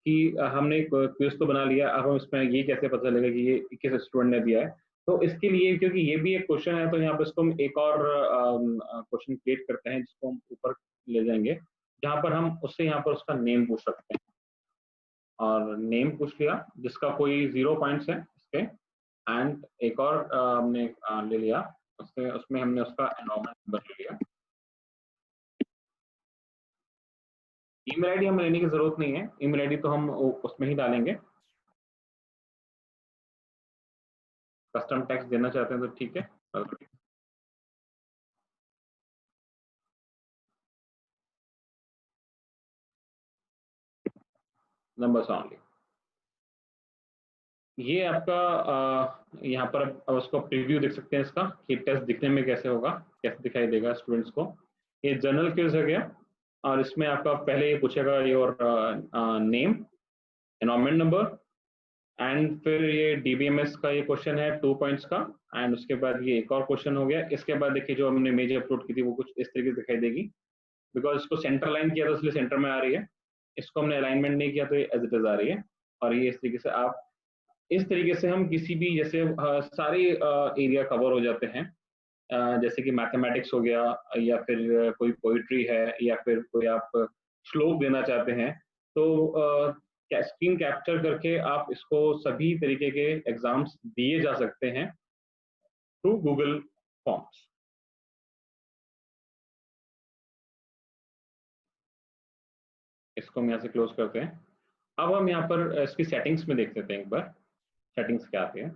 कि हमने एक क्विज तो बना लिया, अब हम इसमें ये कैसे पता चलेगा कि ये किस स्टूडेंट ने दिया है। तो इसके लिए, क्योंकि ये भी एक क्वेश्चन है, तो यहाँ पे इसको हम एक और क्वेश्चन क्रिएट करते हैं जिसको हम ऊपर ले जाएंगे, जहाँ पर हम उससे यहाँ पर उसका नेम पूछ सकते हैं। और नेम पूछ लिया जिसका कोई 0 पॉइंट्स है इसके। एंड एक और हमने ले लिया, उसमें हमने उसका एनरोलमेंट नंबर ले लिया। ईमेल आईडी हमें लेने की जरूरत नहीं है, ईमेल आईडी तो हम उसमें ही डालेंगे। कस्टम टैक्स देना चाहते हैं तो ठीक है। Number only. ये आपका यहाँ पर अब उसको प्रीव्यू देख सकते हैं इसका कि टेस्ट दिखने में कैसे होगा, कैसे दिखाई देगा स्टूडेंट्स को। ये जनरल क्विज हो गया और इसमें आपका पहले ये पूछेगा your name, enrolment number, and फिर ये डीबीएमएस का ये क्वेश्चन है 2 पॉइंट्स का। एंड उसके बाद ये एक और क्वेश्चन हो गया। इसके बाद देखिए जो हमने इमेज अपलोड की थी वो कुछ इस तरीके से दिखाई देगी। बिकॉज इसको सेंटर लाइन किया था इसलिए सेंटर में आ रही है, इसको हमने अलाइनमेंट नहीं किया तो ये एज इट इज आ रही है। और ये इस तरीके से आप, इस तरीके से हम किसी भी, जैसे सारे एरिया कवर हो जाते हैं। जैसे कि मैथमेटिक्स हो गया, या फिर कोई पोइट्री है, या फिर कोई आप श्लोक देना चाहते हैं, तो स्क्रीन कैप्चर करके आप इसको सभी तरीके के एग्जाम्स दिए जा सकते हैं थ्रू गूगल फॉर्म्स। इसको हम यहाँ से क्लोज करते हैं। अब हम यहाँ पर इसकी सेटिंग्स में देख लेते हैं एक बार, सेटिंग्स क्या आती है।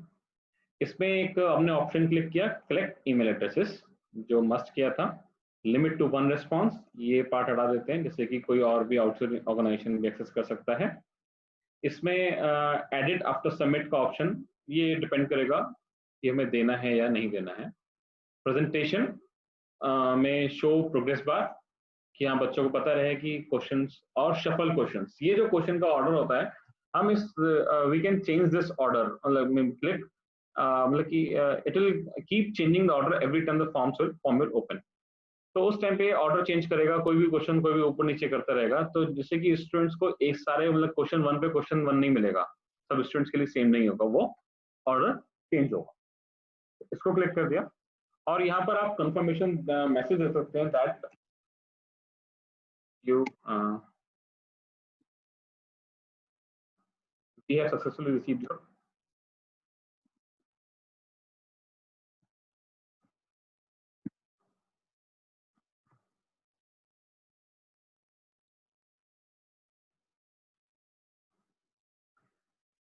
इसमें एक हमने ऑप्शन क्लिक किया, कलेक्ट ईमेल एड्रेसेस, जो मस्ट किया था। लिमिट टू 1 रेस्पॉन्स, ये पार्ट हटा देते हैं, जैसे कि कोई और भी आउटसाइड ऑर्गेनाइजेशन भी एक्सेस कर सकता है। इसमें एडिट आफ्टर सबमिट का ऑप्शन, ये डिपेंड करेगा कि हमें देना है या नहीं देना है। प्रेजेंटेशन में शो प्रोग्रेस बार, कि हाँ बच्चों को पता रहे कि क्वेश्चंस, और शफल क्वेश्चंस, ये जो क्वेश्चन का ऑर्डर होता है, हम इस we can change this order, मतलब क्लिक, मतलब कि it will keep changing the order every time the form will open. तो उस टाइम पे ऑर्डर चेंज करेगा, कोई भी क्वेश्चन कोई भी ऊपर नीचे करता रहेगा, तो जिससे कि स्टूडेंट्स को एक सारे, मतलब क्वेश्चन 1 पे क्वेश्चन 1 नहीं मिलेगा, सब स्टूडेंट्स के लिए सेम नहीं होगा, वो ऑर्डर चेंज होगा। इसको क्लिक कर दिया और यहाँ पर आप कंफर्मेशन मैसेज दे सकते हैं that you we have successfully received your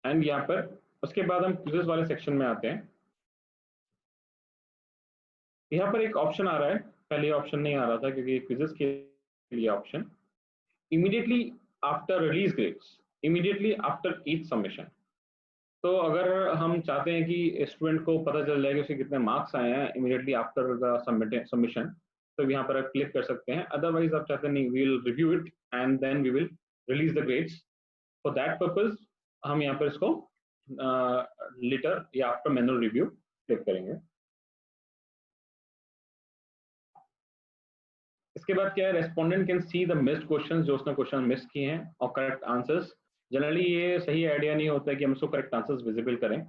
and यहाँ पर उसके बाद हम क्विज़ेस वाले सेक्शन में आते हैं। यहाँ पर एक ऑप्शन आ रहा है, पहले ऑप्शन नहीं आ रहा था क्योंकि क्विज़ेस के लिए option, immediately after release grades, immediately after each submission. तो अगर हम चाहते हैं कि स्टूडेंट को पता चल जाए कि उसके कितने मार्क्स आए हैं इमीडिएटली आफ्टर द सबमिशन, तो यहाँ पर आप क्लिक कर सकते हैं। अदरवाइज आप चाहते नहीं, we will review it and then we will release the grades. For that purpose हम यहाँ पर इसको लेटर या आफ्टर मैनुअल रिव्यू क्लिक करेंगे। इसके बाद क्या है, respondent can see the missed questions, जो उसने क्वेश्चन मिस किए हैं, और करेक्ट आंसर्स। जनरली ये सही आइडिया नहीं होता है कि हम उसको करेक्ट आंसर्स विजिबल करें,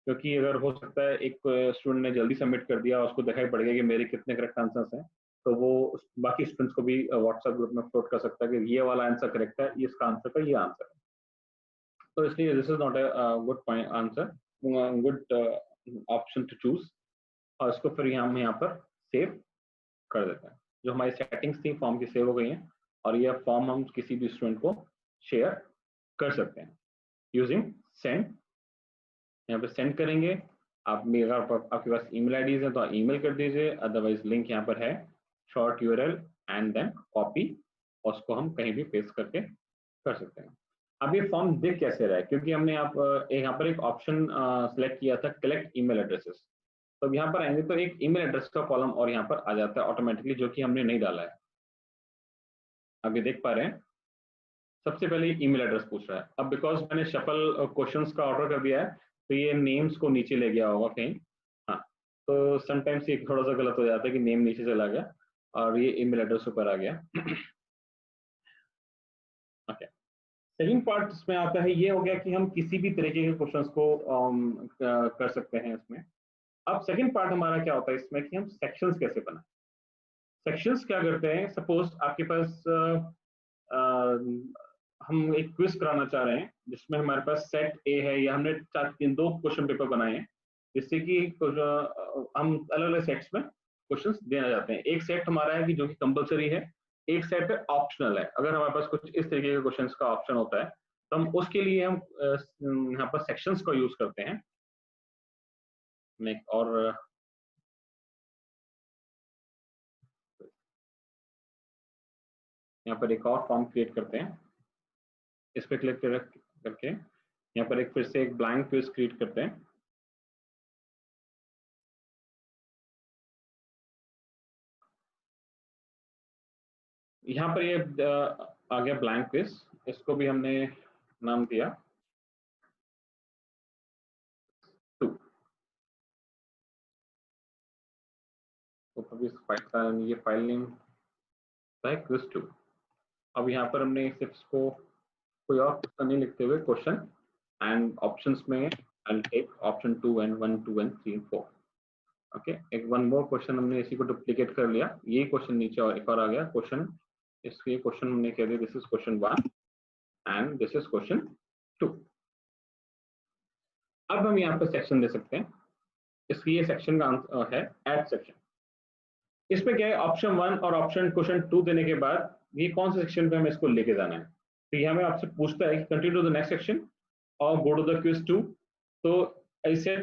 क्योंकि अगर हो सकता है एक स्टूडेंट ने जल्दी सबमिट कर दिया, उसको दिखाई पड़ गया कि मेरे कितने करेक्ट आंसर्स हैं, तो वो बाकी स्टूडेंट्स को भी व्हाट्सएप ग्रुप में फ्लोट कर सकता है कि ये वाला आंसर करेक्ट है, इसका आंसर का ये आंसर है। तो इसलिए this is not a good point answer, good option to choose. और इसको फिर हम यहाँ पर सेव कर देते हैं। जो हमारी सेटिंग्स थी फॉर्म की सेव हो गई हैं, और यह फॉर्म हम किसी भी स्टूडेंट को शेयर कर सकते हैं यूजिंग सेंड। यहाँ पे सेंड करेंगे। आप अगर आपके पास ईमेल आईडीज है तो ईमेल कर दीजिए, अदरवाइज लिंक यहाँ पर है, short URL and then copy, और उसको हम कहीं भी पेस्ट करके कर सकते हैं। अब ये फॉर्म दिख कैसे रहा है, क्योंकि हमने यहाँ पर एक ऑप्शन सेलेक्ट किया था, कलेक्ट ईमेल एड्रेसेस। तो अब यहाँ पर आएंगे तो एक ईमेल एड्रेस का कॉलम और यहाँ पर आ जाता है ऑटोमेटिकली, जो कि हमने नहीं डाला है। अभी देख पा रहे हैं, सबसे पहले ईमेल एड्रेस पूछ रहा है। अब बिकॉज मैंने शफल क्वेश्चंस का ऑर्डर कर दिया है, तो ये नेम्स को नीचे ले गया होगा कहीं। हाँ, तो समटाइम्स ये थोड़ा सा गलत हो जाता है कि नेम नीचे चला गया और ये ईमेल एड्रेस ऊपर आ गया। ओके, सेकंड पार्ट इसमें आता है, ये हो गया कि हम किसी भी तरीके के क्वेश्चंस को कर सकते हैं इसमें। अब सेकंड पार्ट हमारा क्या होता है इसमें, कि हम सेक्शंस कैसे बनाएं। सेक्शंस क्या करते हैं, सपोज आपके पास हम एक क्विज कराना चाह रहे हैं जिसमें हमारे पास सेट ए है, या हमने दो क्वेश्चन पेपर बनाए हैं, जिससे कि हम अलग अलग सेट्स में क्वेश्चंस देना चाहते हैं। एक सेट हमारा है कि जो कि कंपलसरी है, एक सेट ऑप्शनल है। अगर हमारे पास कुछ इस तरीके के क्वेश्चंस का ऑप्शन होता है, तो हम उसके लिए हम यहाँ पर सेक्शंस को यूज करते हैं। और यहाँ पर एक और फॉर्म क्रिएट करते हैं। इस पर क्लिक करके यहाँ पर एक फिर से एक ब्लैंक क्विज क्रिएट करते हैं। यहाँ पर ये आ गया ब्लैंक क्विज, इसको भी हमने नाम दिया 2। तो ये फाइल नेम है क्विज 2। अब यहाँ पर हमने सिर्फ इसको कोई और क्वेश्चन नहीं लिखते हुए, क्वेश्चन एंड ऑप्शंस में I take option 2 and 1 2 and 3 4। Okay, एक वन मोर क्वेश्चन हमने इसी को डुप्लीकेट कर लिया, ये क्वेश्चन नीचे और एक और आ गया क्वेश्चन। इसके क्वेश्चन हमने कह दिया this is question 1 and this is question 2। अब हम यहाँ पर सेक्शन दे सकते हैं। इसकी ये सेक्शन का है ऐड सेक्शन। इसमें क्या है, ऑप्शन 1 और ऑप्शन क्वेश्चन 2 देने के बाद ये कौन से सेक्शन पे हमें इसको लेके जाना है। तो यहाँ में आपसे पूछता है कि continue to the next section और गो टू द क्विज 2। तो ऐसे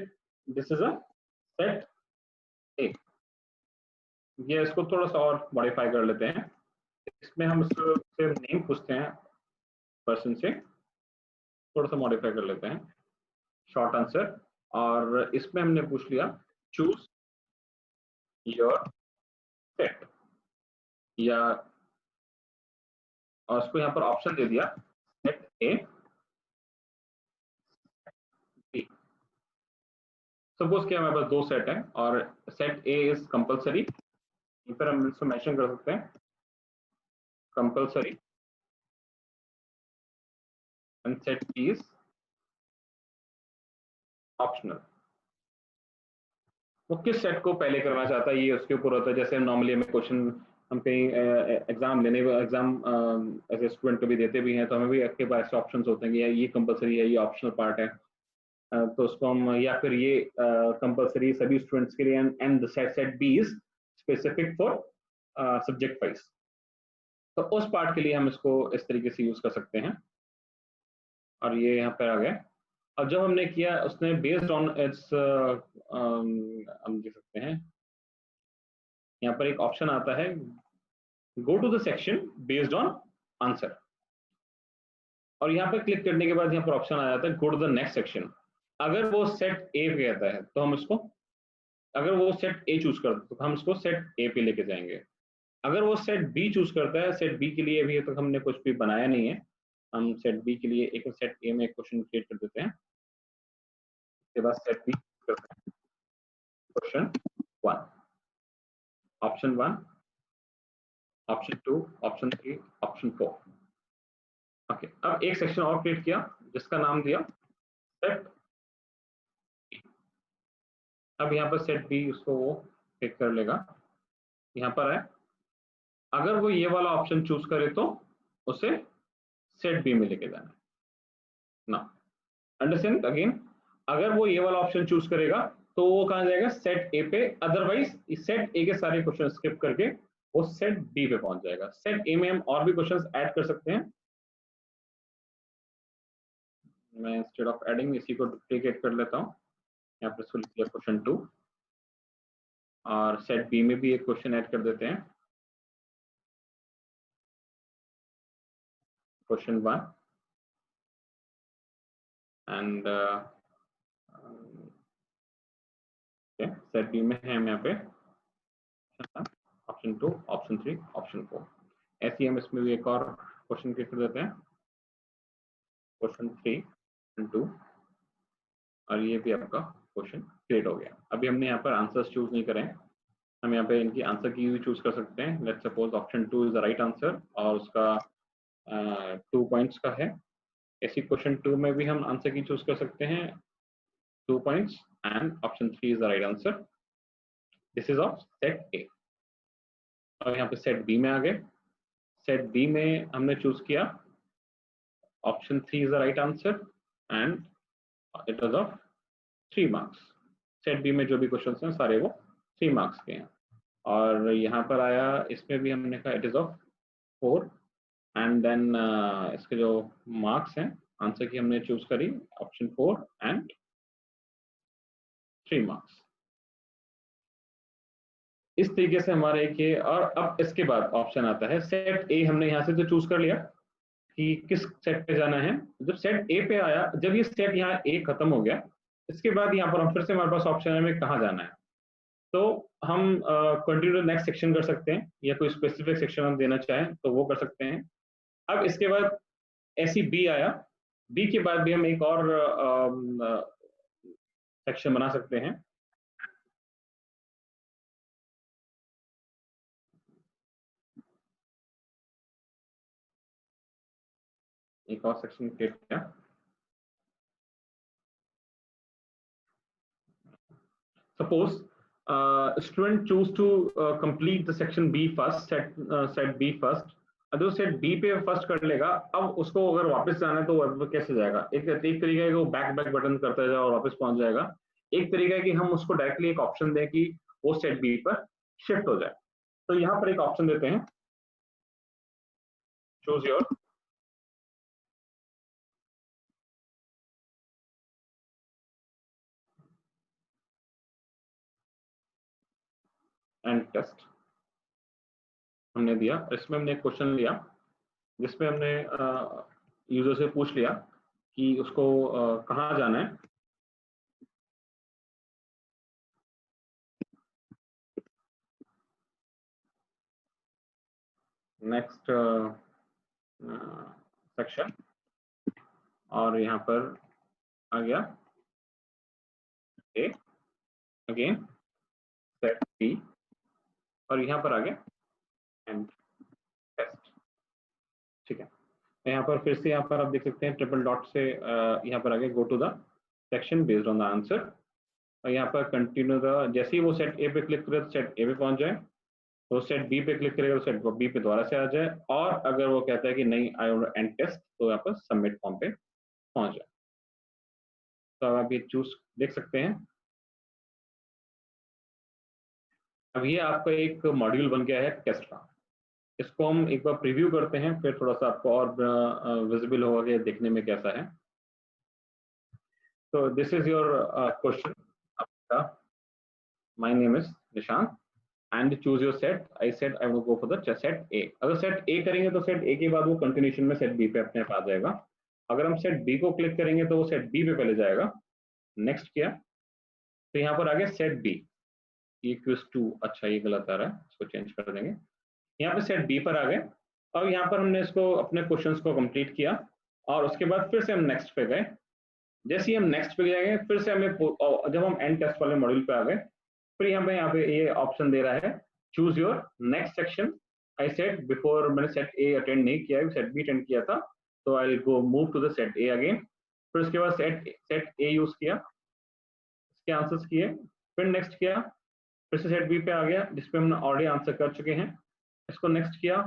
this is a set A. ये इसको थोड़ा सा और मॉडिफाई कर लेते हैं। इसमें हम इससे नेम पूछते हैं पर्सन से, थोड़ा सा मॉडिफाई कर लेते हैं, शॉर्ट आंसर। और इसमें हमने पूछ लिया चूज योर सेट, या और उसको यहाँ पर ऑप्शन दे दिया सेट ए बी। सपोज क्या हमारे पास दो सेट है और सेट ए इज कंपलसरी, फिर हम इसको मेंशन कर सकते हैं compulsory, and set B is optional. वो किस सेट को पहले करना चाहता है ये उसके ऊपर होता है। जैसे नॉर्मली हमें क्वेश्चन, हम कहीं एग्जाम एज ए स्टूडेंट कभी देते भी हैं, तो हमें भी आपके पास ऐसे ऑप्शंस होते हैं कि ये कंपलसरी है, ये ऑप्शनल पार्ट है। तो उसको हम, या फिर ये कंपलसरी सभी स्टूडेंट्स के लिए and the set B is specific for subject wise. तो उस पार्ट के लिए हम इसको इस तरीके से यूज कर सकते हैं। और ये यहाँ पर आ गया। अब जब हमने किया उसने बेस्ड ऑन इट्स, हम देख सकते हैं यहाँ पर एक ऑप्शन आता है go to the section based on answer. और यहाँ पे क्लिक करने के बाद यहाँ पर ऑप्शन आ जाता है go to the next section. अगर वो सेट ए पे कहता है तो हम इसको, अगर वो सेट ए चूज करता है तो हम इसको सेट ए पे लेके जाएंगे। अगर वो सेट बी चूज करता है, सेट बी के लिए अभी तक हमने कुछ भी बनाया नहीं है, हम सेट बी के लिए एक सेट ए में एक क्वेश्चन क्रिएट कर देते हैं। उसके बाद सेट बी करते हैं, question 1, option 1, option 2, option 3, option 4। Okay, अब एक सेक्शन और क्रिएट किया जिसका नाम दिया सेट। अब यहाँ पर सेट बी, उसको वो पिक कर लेगा। यहाँ पर है, अगर वो ये वाला ऑप्शन चूज करे तो उसे सेट बी में लेके जाना है ना। अंडरस्टैंड अगेन, अगर वो ये वाला ऑप्शन चूज करेगा तो वो कहाँ जाएगा, सेट ए पे। अदरवाइज सेट ए के सारे क्वेश्चन स्किप करके वो सेट बी पे पहुंच जाएगा। सेट ए में हम और भी क्वेश्चंस ऐड कर सकते हैं। मैं इंस्टेड ऑफ एडिंग इसी को डुप्लीकेट कर लेता हूँ, यहाँ पर इसको लिख दिया क्वेश्चन 2, और सेट बी में भी एक क्वेश्चन ऐड कर देते हैं, क्वेश्चन 1, एंड सेट बी में है हम यहाँ पे ऑप्शन 2, ऑप्शन 3, ऑप्शन 4। ऐसे ही हम इसमें भी एक और क्वेश्चन क्रिएट कर देते हैं, क्वेश्चन 3 एंड 2, और ये भी आपका क्वेश्चन क्रिएट हो गया। अभी हमने यहाँ पर आंसर्स चूज नहीं करें, हम यहाँ पे इनकी आंसर की भी चूज कर सकते हैं। Let's suppose option 2 is the right answer और उसका 2 पॉइंट्स का है। ऐसी क्वेश्चन 2 में भी हम आंसर की चूज कर सकते हैं, 2 points, and option 3 is the right answer. This is of set ए। और यहाँ पे सेट बी में आ गए। सेट बी में हमने चूज किया option 3 is the right answer and it was of 3 marks. Set B में जो भी क्वेश्चंस हैं सारे वो 3 मार्क्स के हैं। और यहाँ पर आया, इसमें भी हमने कहा it is of 4, and then इसके जो मार्क्स हैं आंसर की हमने चूज करी ऑप्शन 4 एंड 3 मार्क्स। इस तरीके से हमारे के, और अब इसके बाद ऑप्शन आता है सेट ए। हमने यहाँ से तो चूज कर लिया कि किस सेट पे जाना है। जब सेट ए पे आया, जब ये सेट यहाँ ए खत्म हो गया, इसके बाद यहाँ पर हम फिर से हमारे पास ऑप्शन है हमें कहाँ जाना है। तो हम कंटिन्यू नेक्स्ट सेक्शन कर सकते हैं, या कोई स्पेसिफिक सेक्शन हम देना चाहें तो वो कर सकते हैं। अब इसके बाद ऐसी बी आया, बी के बाद भी हम एक और सेक्शन बना सकते हैं। एक और सेक्शन क्रिएट किया, suppose student choose to complete the section B first, set B first. अगर सेट बी पे फर्स्ट कर लेगा, अब उसको अगर वापस जाना है तो वो कैसे जाएगा। एक तरीका है कि वो बैक बटन करता जाए और वापस पहुंच जाएगा। एक तरीका है कि हम उसको डायरेक्टली एक ऑप्शन दें कि वो सेट बी पर शिफ्ट हो जाए। तो यहाँ पर एक ऑप्शन देते हैं, चूज योर एंड टेस्ट हमने दिया। इसमें हमने एक क्वेश्चन लिया जिसमें हमने यूजर से पूछ लिया कि उसको कहाँ जाना है। नेक्स्ट सेक्शन, और यहाँ पर आ गया ए, अगेन सेट बी, और यहाँ पर आ गया एंड टेस्ट। ठीक है, यहाँ पर फिर से यहाँ पर आप देख सकते हैं ट्रिपल डॉट से यहाँ पर आ गया go to the section based on the answer. और यहाँ पर कंटिन्यू द, जैसे ही वो सेट ए पे क्लिक करे तो सेट ए पे पहुंच जाए, तो सेट बी पे क्लिक करेगा तो सेट बी पे दोबारा से आ जाए, और अगर वो कहता है कि नहीं आई वांट एंड टेस्ट तो यहाँ पर सबमिट फॉर्म पे पहुंच जाए। तो अब आप ये चूज देख सकते हैं। अब ये आपका एक मॉड्यूल बन गया है टेस्ट का। इसको हम एक बार प्रीव्यू करते हैं, फिर थोड़ा सा आपको और विजिबल होगा कि देखने में कैसा है। तो दिस इज योर क्वेश्चन आपका, my name is Nishant and choose your set. I said I will go for the set ए। अगर सेट ए करेंगे तो सेट ए के बाद वो कंटिन्यूशन में सेट बी पे अपने आप आ जाएगा। अगर हम सेट बी को क्लिक करेंगे तो वो सेट बी पे पहले जाएगा, नेक्स्ट किया तो यहाँ पर आ गया सेट बी इक्वल्स टू, अच्छा ये गलत आ रहा है, इसको चेंज कर देंगे, यहाँ पे सेट बी पर आ गए। अब यहाँ पर हमने इसको अपने क्वेश्चंस को कंप्लीट किया और उसके बाद फिर से हम नेक्स्ट पे गए। जैसे ही हम नेक्स्ट पे जाएंगे फिर से हमें जब हम एंड टेस्ट वाले मॉड्यूल पे आ गए, फिर यहाँ पे ये ऑप्शन दे रहा है choose your next section. I set before मैंने सेट ए अटेंड नहीं किया है, सेट बी अटेंड किया था, तो I will go move to the set A again. फिर उसके बाद सेट ए यूज किया, इसके आंसर्स किए, फिर नेक्स्ट किया, फिर से सेट बी पे आ गया जिसपे हमने ऑलरेडी आंसर कर चुके हैं, इसको नेक्स्ट किया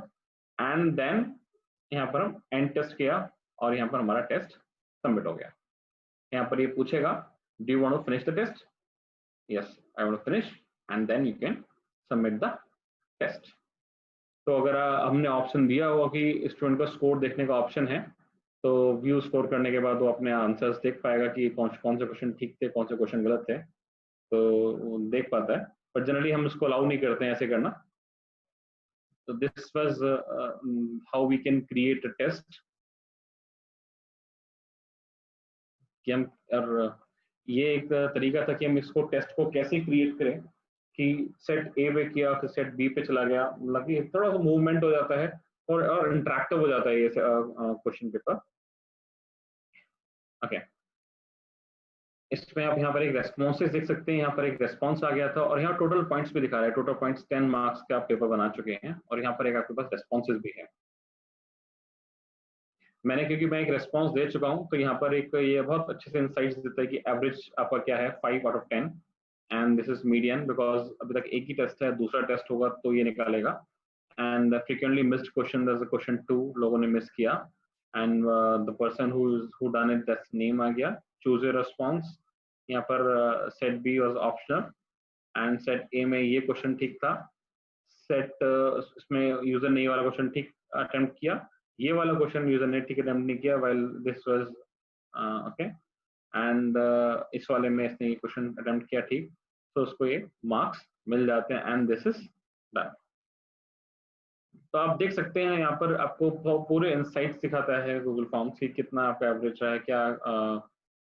एंड देन यहाँ पर हम एंड टेस्ट किया और यहाँ पर हमारा टेस्ट सबमिट हो गया। यहाँ पर ये पूछेगा do you want to finish the test, yes I want to finish and then you can submit the test. तो अगर हमने ऑप्शन दिया हुआ कि स्टूडेंट का स्कोर देखने का ऑप्शन है, तो व्यू स्कोर करने के बाद वो अपने आंसर्स देख पाएगा कि कौन से क्वेश्चन ठीक थे, कौन से क्वेश्चन गलत थे, तो वो देख पाता है। पर जनरली हम इसको अलाउ नहीं करते हैं ऐसे करना। तो this was how we can create a test कि हम, और ये एक तरीका था कि हम इसको टेस्ट को कैसे क्रिएट करें कि सेट ए पे किया फिर सेट बी पे चला गया, मतलब कि थोड़ा सा मूवमेंट हो जाता है और इंटरेक्टिव हो जाता है ये क्वेश्चन पेपर। ओके, इसमें आप यहाँ पर एक रेस्पॉन्सेस देख सकते हैं, यहाँ पर एक रेस्पॉन्स आ गया था और यहाँ टोटल पॉइंट्स भी दिखा रहा है, टोटल पॉइंट्स 10 मार्क्स का आप पेपर बना चुके हैं और यहाँ पर एक आपके पास रेस्पॉन्सेस भी है। मैंने क्योंकि मैं एक रेस्पॉन्स दे चुका हूँ तो यहाँ पर एक ये बहुत अच्छे से इंसाइट्स देता है कि एवरेज आपका क्या है 5 out of 10 and this is median because अभी तक एक ही टेस्ट है, दूसरा टेस्ट होगा तो ये निकालेगा। And frequently missed question, that's question 2 लोगों ने मिस किया and the person who done it that's name आ गया। चूज योर रेस्पॉन्स, यहाँ पर set B was optional and set A में ये क्वेश्चन ठीक था, सेट इसमें यूजर ने ये वाला क्वेश्चन ठीक अटेम्प्ट किया, ये वाला क्वेश्चन यूजर ने ठीक अटेम्प्ट नहीं किया while this was okay and इस वाले में इसने ये क्वेश्चन अटेम्प्ट किया ठीक, तो उसको ये मार्क्स मिल जाते हैं एंड दिस इज डन। तो आप देख सकते हैं यहाँ पर आपको पूरे इनसाइट्स दिखाता है गूगल फॉर्म्स की कितना आपका एवरेज रहा है, क्या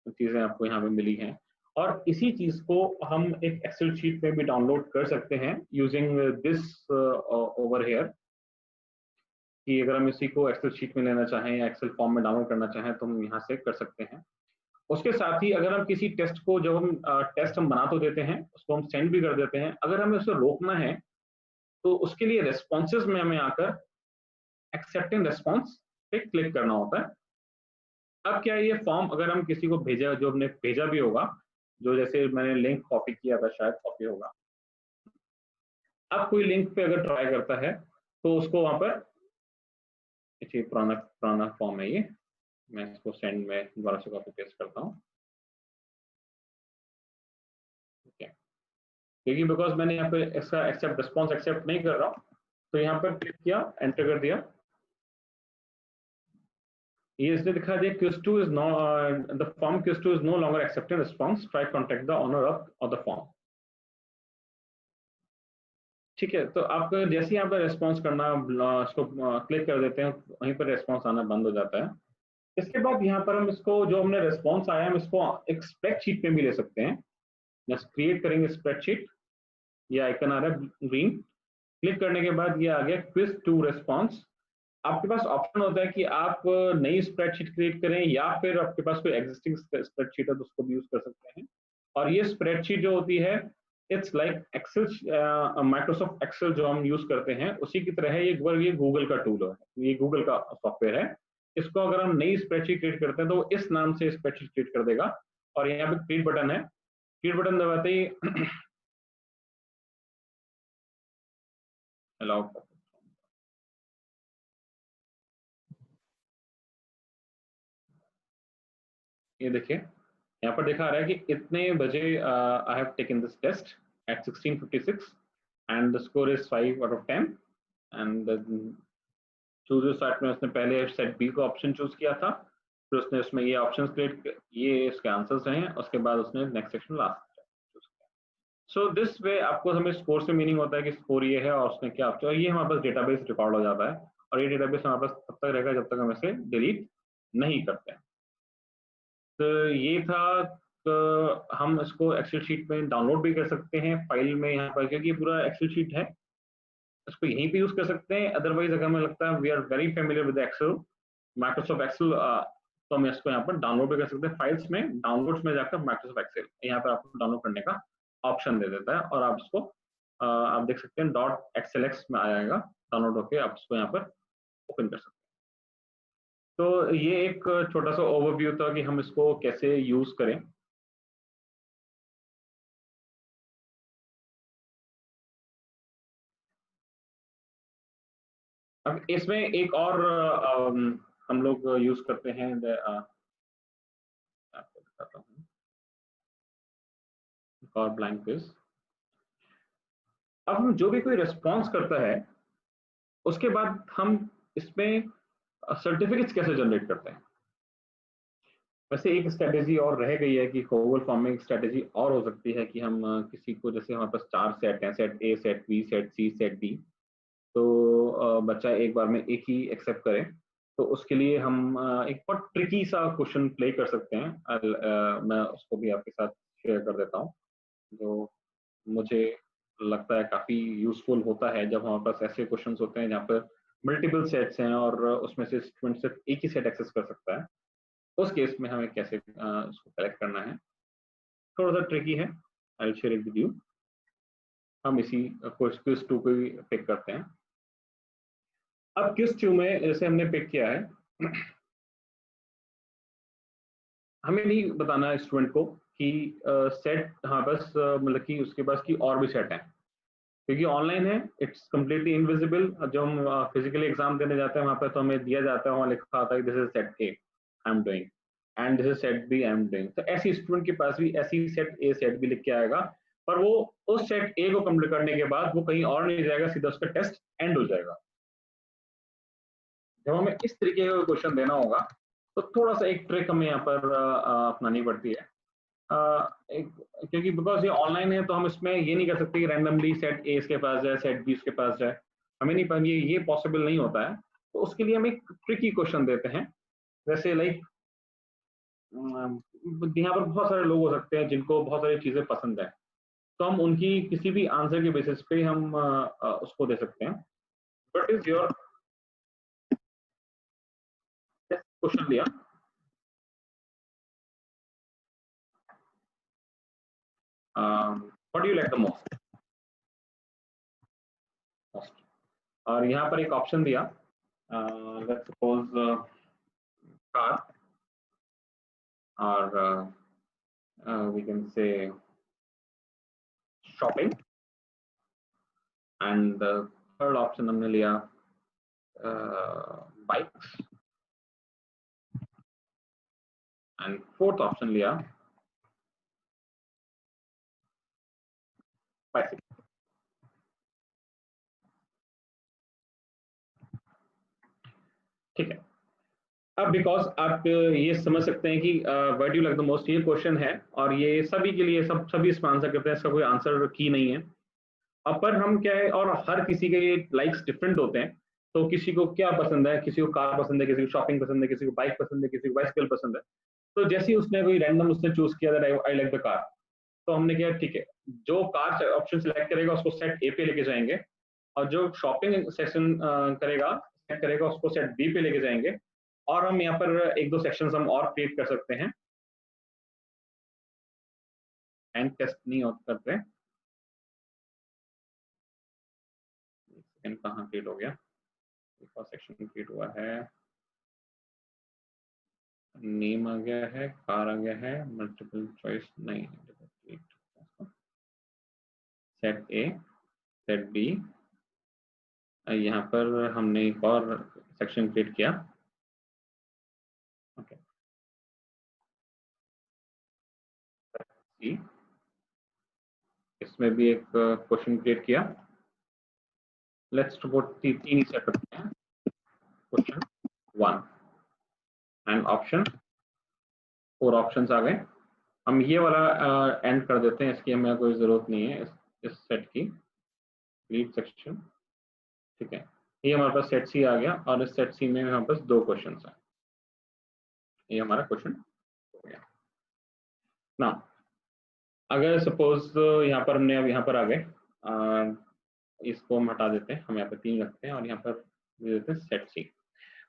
चीजें आपको यहाँ पे मिली हैं। और इसी चीज को हम एक एक्सेल शीट में भी डाउनलोड कर सकते हैं यूजिंग दिस ओवर हियर, कि अगर हम इसी को एक्सेल शीट में लेना चाहें या एक्सेल फॉर्म में डाउनलोड करना चाहें तो हम यहाँ से कर सकते हैं। उसके साथ ही अगर हम किसी टेस्ट को, जब हम टेस्ट हम बना तो देते हैं, उसको हम सेंड भी कर देते हैं, अगर हमें उसे रोकना है तो उसके लिए रेस्पॉन्सेज में हमें आकर एक्सेप्टिंग रेस्पॉन्स पे क्लिक करना होता है। अब क्या है, ये फॉर्म अगर हम किसी को भेजा, जो हमने भेजा भी होगा, जो जैसे मैंने लिंक कॉपी किया था शायद कॉपी होगा, अब कोई लिंक पे अगर ट्राई करता है तो उसको वहां पर, पुराना फॉर्म है ये, मैं इसको सेंड में दोबारा से कॉपी पेस्ट करता हूँ क्योंकि बिकॉज मैंने यहाँ पे इसका एक्सेप्ट रिस्पॉन्स एक्सेप्ट नहीं कर रहा हूँ, तो यहाँ पर क्लिक किया, एंटर कर दिया, ये इसने दिखा दिया quiz 2 is no, the form quiz 2 is no longer accepting response, try contact the owner of the form. ठीक है, तो आप जैसे ही यहाँ पर रेस्पॉन्स करना, इसको क्लिक कर देते हैं, वहीं पर रेस्पॉन्स आना बंद हो जाता है। इसके बाद यहाँ पर हम इसको, जो हमने रेस्पॉन्स आया, हम इसको एक स्प्रेडशीट में भी ले सकते हैं। जस्ट क्रिएट करेंगे स्प्रेडशीट, ये आइकन आ रहा है ग्रीन, क्लिक करने के बाद ये आ गया क्विज 2 रेस्पॉन्स। आपके पास ऑप्शन होता है कि आप नई स्प्रेडशीट क्रिएट करें या फिर आपके पास कोई एग्जिस्टिंग स्प्रेडशीट है तो उसको भी यूज कर सकते हैं। और ये स्प्रेडशीट जो होती है, it's like Excel, Microsoft Excel जो हम यूज करते हैं उसी की तरह है, ये गूगल का टूल है, ये गूगल का सॉफ्टवेयर है। इसको अगर हम नई स्प्रेडशीट क्रिएट करते हैं तो इस नाम से स्प्रेडशीट क्रिएट कर देगा। और यहाँ पे क्रिएट बटन है, क्रिएट बटन दबाते ही अलाउ, ये देखिए यहाँ पर दिखा रहा है कि इतने बजे I have taken this test at 16:56 and the score is 5 out of 10 and choose start में उसने पहले सेट बी को ऑप्शन चूज किया था, फिर उसने उसमें ये ऑप्शंस क्रिएट, ये इसके आंसर्स हैं, उसके बाद उसने नेक्स्ट सेक्शन लास्ट चूज किया। सो दिस वे आपको हमें स्कोर से मीनिंग होता है कि स्कोर ये है और उसने क्या, तो ये हमारे पास डेटाबेस रिकॉर्ड हो जाता है और ये डेटाबेस हमारे पास तब तक रहेगा जब तक हम इसे डिलीट नहीं करते हैं। तो ये था, तो हम इसको एक्सेल शीट में डाउनलोड भी कर सकते हैं फाइल में यहाँ पर, क्योंकि पूरा एक्सेल शीट है, इसको यहीं पे यूज कर सकते हैं। अदरवाइज अगर हमें लगता है we are very familiar with Excel, Microsoft Excel, तो हम इसको यहाँ पर डाउनलोड भी कर सकते हैं। फाइल्स में डाउनलोड्स में जाकर माइक्रोसॉफ्ट एक्सेल यहाँ पर आपको डाउनलोड करने का ऑप्शन दे देता है, और आप इसको आप देख सकते हैं .xlx में आ जाएगा, डाउनलोड होके आप इसको यहाँ पर ओपन कर सकते हैं। तो ये एक छोटा सा ओवरव्यू था कि हम इसको कैसे यूज करें। अब इसमें एक और हम लोग यूज करते हैं, आपको दिखाता हूँ, एक और ब्लैंक पेज। अब हम जो भी कोई रिस्पॉन्स करता है, उसके बाद हम इसमें सर्टिफिकेट्स कैसे जनरेट करते हैं। वैसे एक स्ट्रेटेजी और रह गई है कि गूगल फॉर्म में एक स्ट्रेटेजी और हो सकती है कि हम किसी को, जैसे हमारे पास 4 सेट हैं, set A, set B, set C, set D, तो बच्चा एक बार में एक ही एक्सेप्ट करे, तो उसके लिए हम एक बहुत ट्रिकी सा क्वेश्चन प्ले कर सकते हैं। मैं उसको भी आपके साथ शेयर कर देता हूँ, जो मुझे लगता है काफी यूजफुल होता है। जब हमारे पास ऐसे क्वेश्चंस होते हैं जहाँ पर मल्टीपल सेट्स हैं और उसमें से स्टूडेंट सिर्फ एक ही सेट एक्सेस कर सकता है, उस केस में हमें कैसे उसको कलेक्ट करना है, थोड़ा सा ट्रिकी है। I will share it with you. हम इसी क्विज 2 को ही पिक करते हैं। अब क्विज 2 में जैसे हमने पिक किया है, हमें नहीं बताना है स्टूडेंट को कि सेट, हाँ बस मतलब कि उसके पास की और भी सेट है, क्योंकि ऑनलाइन है, इट्स कम्प्लीटली इनविजिबल। जब हम फिजिकली एग्जाम देने जाते हैं वहां पर, तो हमें दिया जाता है, वहां लिखा आता है this is set A I am doing, and this is set B I am doing. तो ऐसी स्टूडेंट के पास भी ऐसी सेट ए सेट बी लिख के आएगा, पर वो उस सेट ए को कंप्लीट करने के बाद वो कहीं और नहीं जाएगा, सीधा उसका टेस्ट एंड हो जाएगा। जब हमें इस तरीके का क्वेश्चन देना होगा, तो थोड़ा सा एक ट्रिक हमें यहाँ पर अपनानी पड़ती है। क्योंकि बिकॉज ये ऑनलाइन है, तो हम इसमें ये नहीं कर सकते कि रैंडमली सेट ए इसके पास जाए, सेट बी इसके पास जाए, हमें नहीं, ये पॉसिबल नहीं होता है। तो उसके लिए हम एक ट्रिकी क्वेश्चन देते हैं, जैसे लाइक यहाँ पर बहुत सारे लोग हो सकते हैं जिनको बहुत सारी चीजें पसंद है, तो हम उनकी किसी भी आंसर के बेसिस पे हम उसको दे सकते हैं। वट इज योर क्वेश्चन दिया, what do you like the most, और यहाँ पर एक ऑप्शन दिया, लेट्स सपोज कार, और we can say shopping, and the third option हमने लिया bikes, and fourth option लिया bicycle। ठीक है। अब बिकॉज आप ये समझ सकते हैं कि what do you like the most, ये क्वेश्चन है और ये सभी के लिए, सभी इसमें आंसर करते हैं, इसका कोई आंसर की नहीं है। अब पर हम क्या है, और हर किसी के लाइक्स डिफरेंट होते हैं, तो किसी को क्या पसंद है, किसी को कार पसंद है, किसी को शॉपिंग पसंद है, किसी को बाइक पसंद है, किसी को बाइसिकल पसंद है। तो जैसे ही उसने कोई रैंडम उसने चूज किया आई लाइक द कार, तो हमने किया ठीक है, जो कार ऑप्शन सिलेक्ट करेगा उसको सेट ए पे लेके जाएंगे, और जो शॉपिंग सेक्शन करेगा सेलेक्ट करेगा उसको सेट बी पे लेके जाएंगे। और हम यहाँ पर एक दो सेक्शंस हम और क्रिएट कर सकते हैं, एंड टेस्ट नहीं करते, सेकंड कहाँ क्रिएट हो गया, एक और सेक्शन क्रिएट हुआ है, नेम आ गया है, कार आ गया है, मल्टीपल चॉइस नहीं है, सेट ए, सेट बी, यहाँ पर हमने एक और सेक्शन क्रिएट किया। ओके, इसमें भी एक क्वेश्चन क्रिएट किया। लेट्स सपोज तीन ही सेट रखते हैं, क्वेश्चन 1 एंड ऑप्शन 4 ऑप्शंस आ गए। हम ये वाला एंड कर देते हैं, इसकी हमें कोई जरूरत नहीं है, इस सेट की लीड सेक्शन। ठीक है, ये हमारे पास सेट सी आ गया, और इस सेट सी में हमारे पास 2 क्वेश्चन हैं। ये हमारा क्वेश्चन हो गया। ना अगर सपोज यहाँ पर हमने अब यहाँ पर आ गए, इसको हम हटा देते हैं, हम यहाँ पर 3 रखते हैं और यहाँ पर दे देते हैं सेट सी।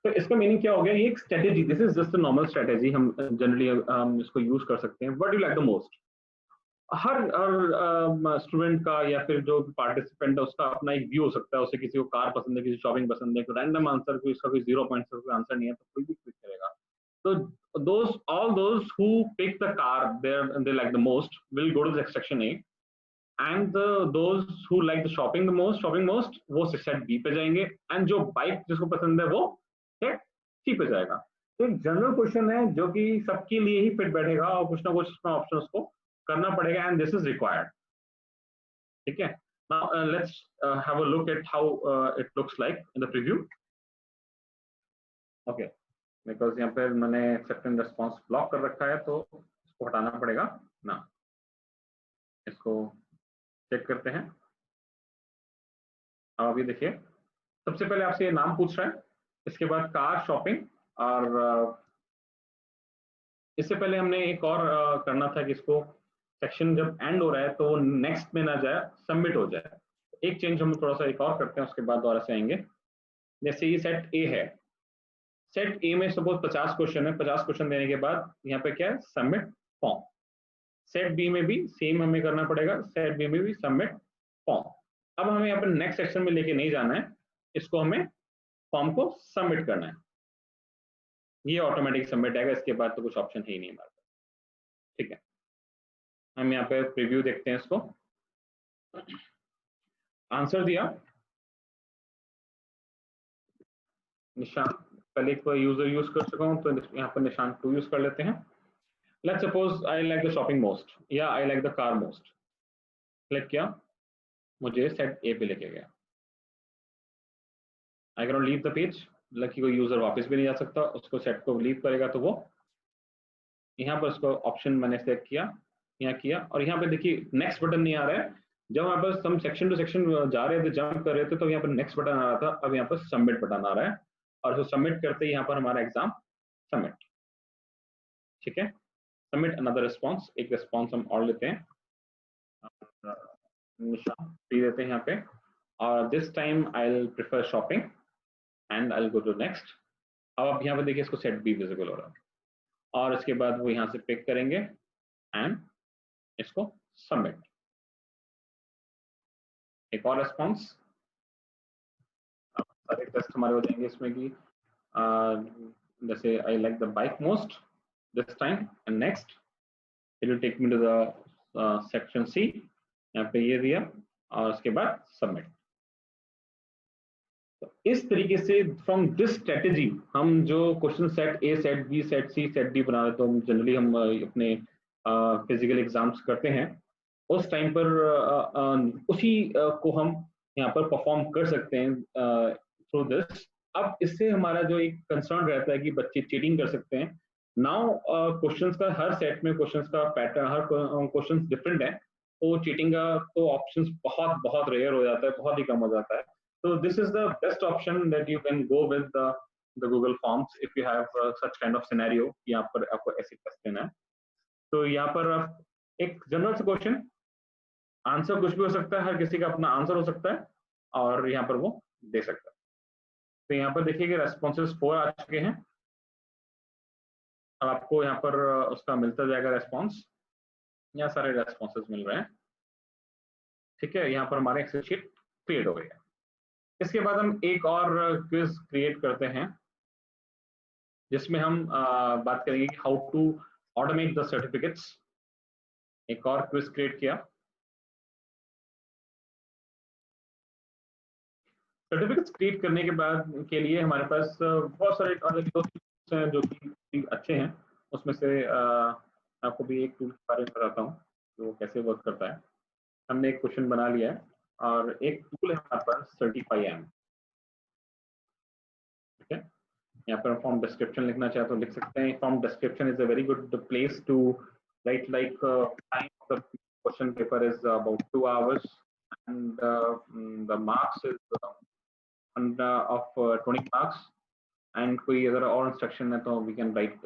तो इसका मीनिंग क्या हो गया, ये एक strategy, this is just a normal strategy, हम जनरली हम इसको यूज कर सकते हैं। What do you like the most, her her student का या फिर जो पार्टिसिपेंट है उसका अपना एक व्यू हो सकता है, उसे किसी को कार पसंद है, किसी शॉपिंग पसंद है, कोई रैंडम आंसर, कोई इसका कोई 0 पॉइंट का कोई आंसर नहीं है तो कोई भी क्लिक करेगा। तो those who pick the car they like the most will go to the section A, and those who like the shopping most वो सेट बी पे जाएंगे, एंड जो बाइक जिसको पसंद है वो सेट सी पे जाएगा। तो एक जनरल क्वेश्चन है जो कि सबके लिए ही फिट बैठेगा और कुछ ना कुछ उसमें ऑप्शन उसको करना पड़ेगा, एंड दिस इज रिक्वायर्ड। ठीक है, now let's have a look at how it looks like in the preview. Okay, because यहाँ पे मैंने एक्सेप्टेंस रिस्पॉन्स ब्लॉक कर रखा है तो इसको हटाना पड़ेगा ना। इसको चेक करते हैं। अब अभी देखिए, सबसे पहले आपसे ये नाम पूछ रहा है, इसके बाद कार, शॉपिंग, और इससे पहले हमने एक और करना था कि इसको सेक्शन जब एंड हो रहा है तो नेक्स्ट में ना जाए, सबमिट हो जाए। एक चेंज हम थोड़ा सा एक और करते हैं, उसके बाद दोबारा से आएंगे। जैसे ये सेट ए है, सेट ए में सपोज 50 क्वेश्चन है, 50 क्वेश्चन देने के बाद यहाँ पे क्या है, सबमिट फॉर्म। सेट बी में भी सेम हमें करना पड़ेगा, सेट बी में भी सबमिट फॉर्म। अब हमें यहाँ पर नेक्स्ट सेक्शन में लेके नहीं जाना है, इसको हमें फॉर्म को सबमिट करना है, ये ऑटोमेटिक सबमिट आएगा, इसके बाद तो कुछ ऑप्शन है ही नहीं हमारे पास। ठीक है, हम यहाँ पे प्रीव्यू देखते हैं इसको। आंसर दिया, निशान पहले कोई यूजर यूज कर चुका हूँ तो यहाँ पर निशान 2 यूज कर लेते हैं। Let's suppose I like the shopping most या I like the car most, click किया, मुझे सेट ए पे लेके गया। I can not leave the page, lucky कोई यूजर वापस भी नहीं जा सकता, उसको सेट को लीव करेगा तो वो यहाँ पर उसको ऑप्शन मैंने सेलेक्ट किया, यहाँ किया, और यहाँ पे देखिए नेक्स्ट बटन नहीं आ रहा है। जब यहाँ पर हम सेक्शन टू सेक्शन जा रहे थे, जंप कर रहे थे, तो यहाँ पर नेक्स्ट बटन आ रहा था, अब यहाँ पर सबमिट बटन आ रहा है, और उसको सबमिट करते ही यहाँ पर हमारा एग्जाम सबमिट। ठीक है, सबमिट अनदर रिस्पॉन्स, एक रिस्पॉन्स हम और लेते हैं, निशान दे देते हैं यहाँ पे, और this time I will prefer shopping and I will go to next. अब आप यहाँ पे देखिए इसको सेट बी विजिबल हो रहा है, और इसके बाद वो यहाँ से पिक करेंगे एंड इसको सबमिट। एक और रिस्पॉन्स, सारे टेस्ट हमारे हो जाएंगे इसमें कि जैसे I like the bike most this time and next, it will take me to the section C, यहाँ पे ये दिया और उसके बाद सबमिट। तो इस तरीके से फ्रॉम दिस स्ट्रेटेजी हम जो question set A, set B, set C, set D बना रहे, तो जनरली हम अपने फिजिकल एग्जाम्स करते हैं उस टाइम पर उसी को हम यहाँ पर परफॉर्म कर सकते हैं थ्रू दिस। अब इससे हमारा जो एक कंसर्न रहता है कि बच्चे चीटिंग कर सकते हैं, नाउ क्वेश्चंस का हर सेट में क्वेश्चंस का पैटर्न, हर क्वेश्चंस डिफरेंट है, तो चीटिंग का तो ऑप्शंस बहुत बहुत रेयर हो जाता है, बहुत ही कम हो जाता है। So this is the best option that you can go with the Google Forms if you have such kind of scenario कि यहाँ पर आपको ऐसे क्वेश्चन है। तो यहाँ पर एक जनरल से क्वेश्चन, आंसर कुछ भी हो सकता है, हर किसी का अपना आंसर हो सकता है और यहाँ पर वो दे सकता है। तो यहाँ पर देखिए कि रेस्पॉन्सेज 4 आ चुके हैं, अब आपको यहाँ पर उसका मिलता जाएगा रेस्पॉन्स, यहाँ सारे रेस्पॉन्सेज मिल रहे हैं। ठीक है, यहाँ पर हमारे एक्सेल शीट क्रिएट हो गई है। इसके बाद हम एक और क्विज क्रिएट करते हैं जिसमें हम बात करेंगे कि how to automate the certificates. एक और क्विज क्रिएट किया, सर्टिफिकेट्स क्रिएट करने के बाद के लिए हमारे पास बहुत सारे टूल्स हैं जो कि अच्छे हैं। उसमें से आपको भी एक टूल के बारे में बताता हूँ जो कैसे वर्क करता है। हमने एक क्वेश्चन बना लिया है और एक टूल है हमारे पास सर्टिफाई-एम। ठीक है, यहाँ पर फॉर्म डिस्क्रिप्शन लिखना चाहे तो लिख सकते हैं। Form description is a very good place to write, like time of the question paper is about 2 hours and the marks is of 20 marks, and कोई अगर और इंस्ट्रक्शन है तो we can write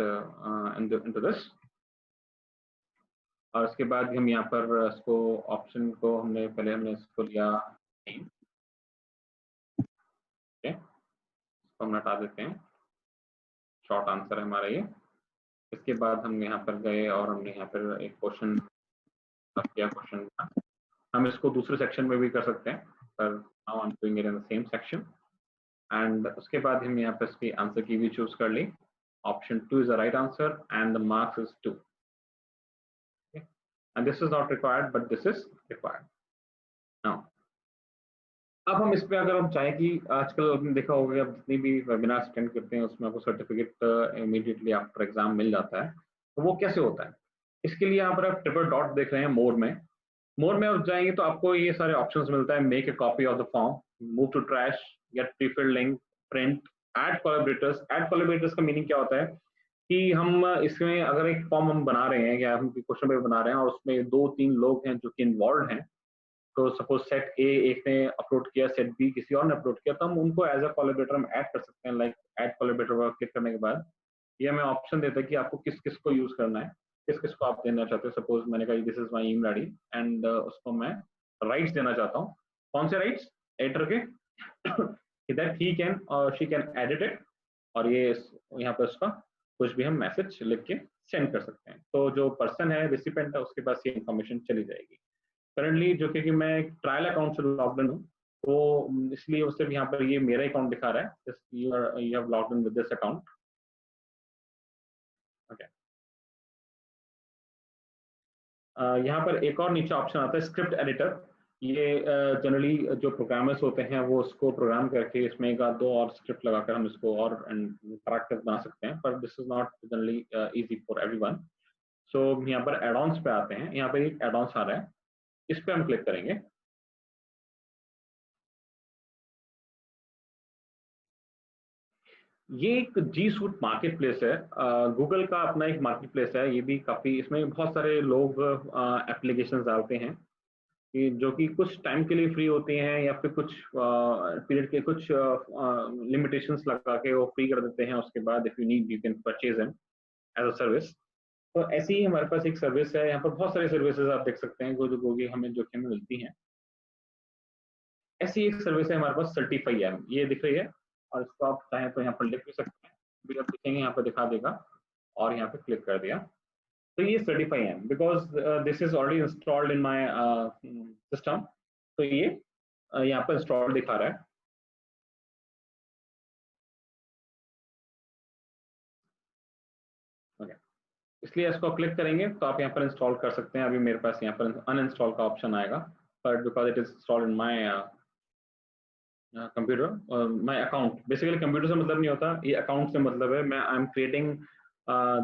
into this। और उसके बाद हम यहाँ पर इसको ऑप्शन को पहले हमने इसको लिया name, ठीक है, इसको हम हटा देते हैं, शॉर्ट आंसर है हमारा ये। इसके बाद हम यहाँ पर गए और हमने यहाँ पर एक क्वेश्चन किया, क्वेश्चन हम इसको दूसरे सेक्शन में भी कर सकते हैं, पर now I am doing it in the same section. And उसके बाद हम यहाँ पर इसकी आंसर की भी चूज कर ली। Option 2 is the right answer and the marks is 2, and this is not required but this is required. Now अब हम इस पे अगर हम चाहें कि आजकल आपने देखा होगा कि आप जितनी भी वेबिनार अटेंड करते हैं उसमें आपको सर्टिफिकेट इमीडिएटली आफ्टर एग्जाम मिल जाता है, तो वो कैसे होता है? इसके लिए यहाँ पर आप ट्रिपल डॉट देख रहे हैं मोर में आप जाएंगे तो आपको ये सारे ऑप्शंस मिलता है। Make a copy of the form, move to trash, get prefilled link, print, add collaborators. Add collaborators का मीनिंग क्या होता है कि हम इसमें अगर एक फॉर्म हम बना रहे हैं या हम क्वेश्चन पेपर बना रहे हैं और उसमें 2-3 लोग हैं जो कि इन्वॉल्व हैं, तो सपोज सेट ए एक ने अपलोड किया, सेट बी किसी और ने अपलोड किया, तो हम उनको एज अ कोलैबोरेटर हम ऐड कर सकते हैं। लाइक ऐड कोलैबोरेटर पर क्लिक करने के बाद ये हमें ऑप्शन देता है कि आपको किस किस को यूज करना है, किस किस को आप देना चाहते हो। सपोज मैंने कहा this is my email ID and उसको मैं राइट्स देना चाहता हूँ। कौन से राइट्स? एडिटर के दैट ही कैन और शी कैन एडिट इट, और ये यहाँ पर उसका कुछ भी हम मैसेज लिख के सेंड कर सकते हैं। तो जो पर्सन है रिसिपेंट है उसके पास ये इन्फॉर्मेशन चली जाएगी। करंटली जो कि मैं ट्रायल अकाउंट से लॉग्ड इन हूँ, तो इसलिए उससे भी यहाँ पर ये मेरा अकाउंट दिखा रहा है, you have logged in with this account. Okay, यहाँ पर एक और नीचे ऑप्शन आता है स्क्रिप्ट एडिटर। ये जनरली जो प्रोग्रामर्स होते हैं वो उसको प्रोग्राम करके इसमें एक आध दो और स्क्रिप्ट लगाकर हम इसको और इंटरैक्टिव बना सकते हैं, पर this is not generally easy for everyone. So यहाँ पर एड ऑन्स पे आते हैं। यहाँ पर एक एड ऑन्स आ रहा है, इस पे हम क्लिक करेंगे। ये एक जी सूट मार्केट प्लेस है, गूगल का अपना एक मार्केट प्लेस है। ये भी काफी, इसमें बहुत सारे लोग एप्लीकेशंस डालते हैं कि जो कि कुछ टाइम के लिए फ्री होती हैं या फिर कुछ पीरियड के कुछ लिमिटेशंस लगा के वो फ्री कर देते हैं। उसके बाद if you need you can purchase them as a service. तो ऐसी ही हमारे पास एक सर्विस है। यहाँ पर बहुत सारी सर्विसेज आप देख सकते हैं जो कि हमें जो कि हमें मिलती हैं। ऐसी एक सर्विस है हमारे पास सर्टिफाई है, ये दिख रही है, और इसको आप चाहें तो यहाँ पर लिख भी सकते हैं। भी आप लिखेंगे यहाँ पर दिखा देगा, और यहाँ पे क्लिक कर दिया तो ये सर्टिफाई है because this is already installed in my system. तो ये यहाँ पर इंस्टॉल दिखा रहा है। ओके, इसलिए इसको क्लिक करेंगे तो आप यहाँ पर इंस्टॉल कर सकते हैं। अभी मेरे पास यहाँ पर अनइंस्टॉल का ऑप्शन आएगा, but because it is installed in my computer, my account. Basically computer से मतलब नहीं होता, ये अकाउंट से मतलब है। मैं I am creating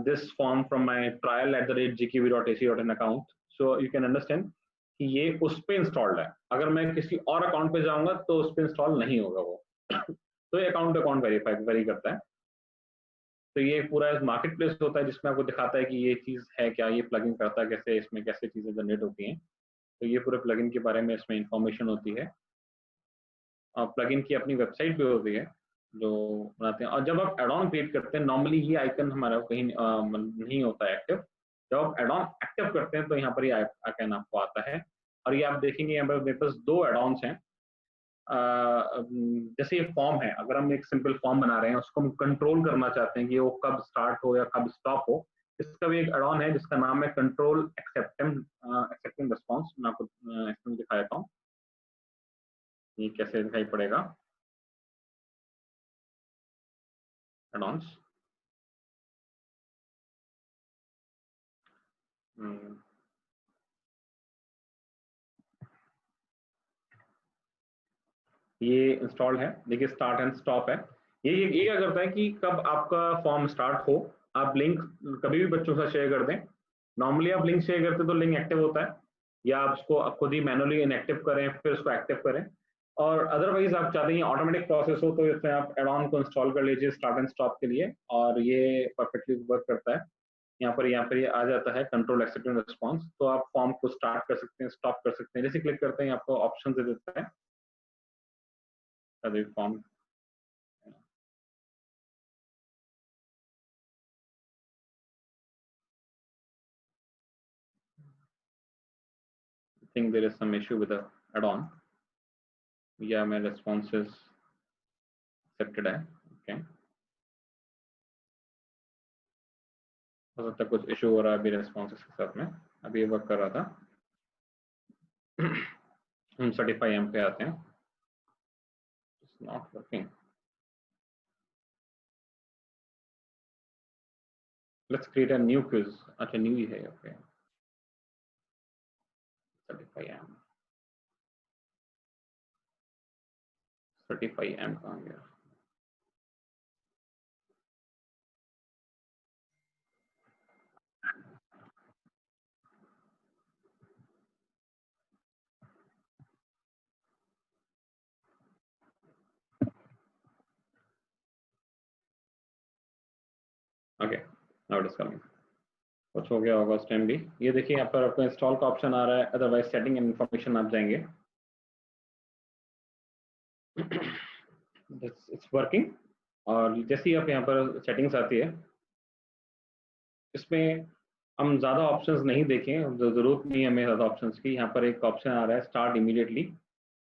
this form from my trial@gkv.ac.in account, so you can understand कि ये उस पे इंस्टॉल्ड है। अगर मैं किसी और अकाउंट पे जाऊंगा तो उस पे इंस्टॉल नहीं होगा वो। तो ये अकाउंट अकाउंट वेरी करता है। तो ये पूरा मार्केट प्लेस होता है जिसमें आपको दिखाता है कि ये चीज है क्या, ये प्लगइन करता है कैसे, इसमें कैसे चीजें जनरेट होती हैं। तो ये पूरे प्लगइन के बारे में इसमें इंफॉर्मेशन होती है। प्लगइन की अपनी वेबसाइट भी होती है जो बनाते हैं। और जब आप एड ऑन क्रिएट करते हैं, नॉर्मली ये आइकन हमारा कहीं नहीं होता है एक्टिव। जब आप एड ऑन एक्टिव करते हैं तो यहाँ पर ये आइकन आपको आता है। और ये आप देखेंगे यहाँ पर मेरे पास 2 एड ऑन्स हैं। जैसे ये फॉर्म है, अगर हम एक सिंपल फॉर्म बना रहे हैं उसको हम कंट्रोल करना चाहते हैं कि वो कब स्टार्ट हो या कब स्टॉप हो, इसका भी एक एड ऑन है जिसका नाम है कंट्रोल एक्सेप्टिंग रिस्पॉन्स। मैं आपको इसमें दिखा देता हूँ ये कैसे दिखाई पड़ेगा। एड ऑन्स, ये इंस्टॉल्ड है। देखिए स्टार्ट एंड स्टॉप है। ये क्या करता है कि कब आपका फॉर्म स्टार्ट हो, आप लिंक कभी भी बच्चों के साथ शेयर कर दें। नॉर्मली आप लिंक शेयर करते तो लिंक एक्टिव होता है, या आप उसको खुद ही मैनुअली इनएक्टिव करें फिर उसको एक्टिव करें। और अदरवाइज आप चाहते हैं ऑटोमेटिक प्रोसेस हो, तो इसमें आप एड ऑन को इंस्टॉल कर लीजिए स्टार्ट एंड स्टॉप के लिए, और ये परफेक्टली वर्क करता है। यहाँ पर ये आ जाता है कंट्रोल एक्सेप्टिंग रिस्पॉन्स। तो आप फॉर्म को स्टार्ट कर सकते हैं, स्टॉप कर सकते हैं। जैसे क्लिक करते हैं आपको ऑप्शन दे देता है form. think there is some issue with the add-on. Yeah, my response is accepted है. Okay. हो सकता है कुछ इशू हो रहा है अभी रेस्पॉन्सेस के साथ में. अभी वर्क कर रहा था. हम सर्टिफाई एम पे आते हैं. It's not working. Let's create a new quiz. अच्छा न्यू ही है. Okay. Certify'em. Certify'em कहाँ गया? Okay. Now it is coming. कुछ हो गया होगा उस टाइम भी. ये देखिए यहाँ पर आपको इंस्टॉल का ऑप्शन आ रहा है. अदरवाइज सेटिंग एंड इन्फॉर्मेशन आप जाएंगे. It's working. और जैसे ही आप यहाँ पर सेटिंग्स आती है, इसमें हम ज़्यादा ऑप्शंस नहीं देखें. ज़रूरत नहीं है हमें ज़्यादा ऑप्शंस की. यहाँ पर एक ऑप्शन आ रहा है स्टार्ट इमीडिएटली.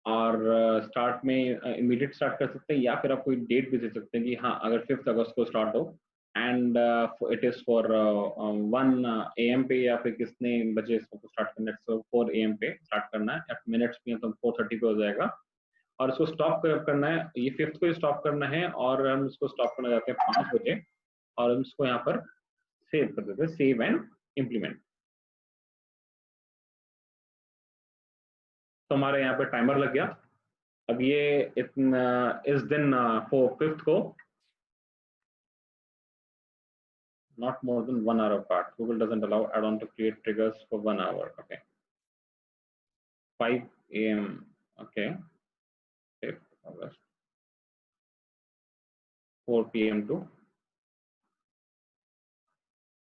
और स्टार्ट में इमीडिएट स्टार्ट कर सकते हैं, या फिर आप कोई डेट भी दे सकते हैं कि हाँ अगर 5 अगस्त को स्टार्ट हो and it is for 1 AM पे, या फिर कितने बजे इसको स्टार्ट करना है. 4 AM पे स्टार्ट करना है. मिनट्स में तो 4:30 पे हो जाएगा. और इसको स्टॉप करना है. ये 5th को स्टॉप करना है और हम इसको स्टॉप करना चाहते हैं 5 बजे. और हम इसको यहाँ पर सेव कर देते हैं. Save and implement. तो हमारे यहाँ पे टाइमर लग गया. अब ये इस दिन 5th को not more than 1 hour apart. Google doesn't allow add-on to create triggers for 1 hour. Okay. 5 AM. Okay. 5th August. 4 PM to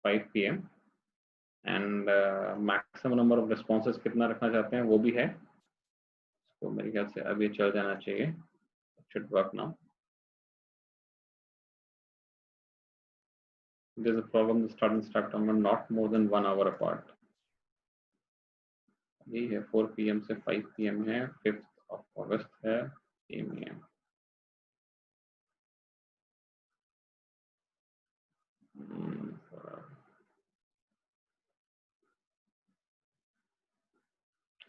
5 PM. And maximum number of responses कितना रखना चाहते हैं वो भी है. तो मेरे ख्याल से अभी चल जाना चाहिए. It should work now. There's a problem. The start and start time are not more than 1 hour apart. ये है 4 PM से 5 PM है. 5th of August है 3 AM.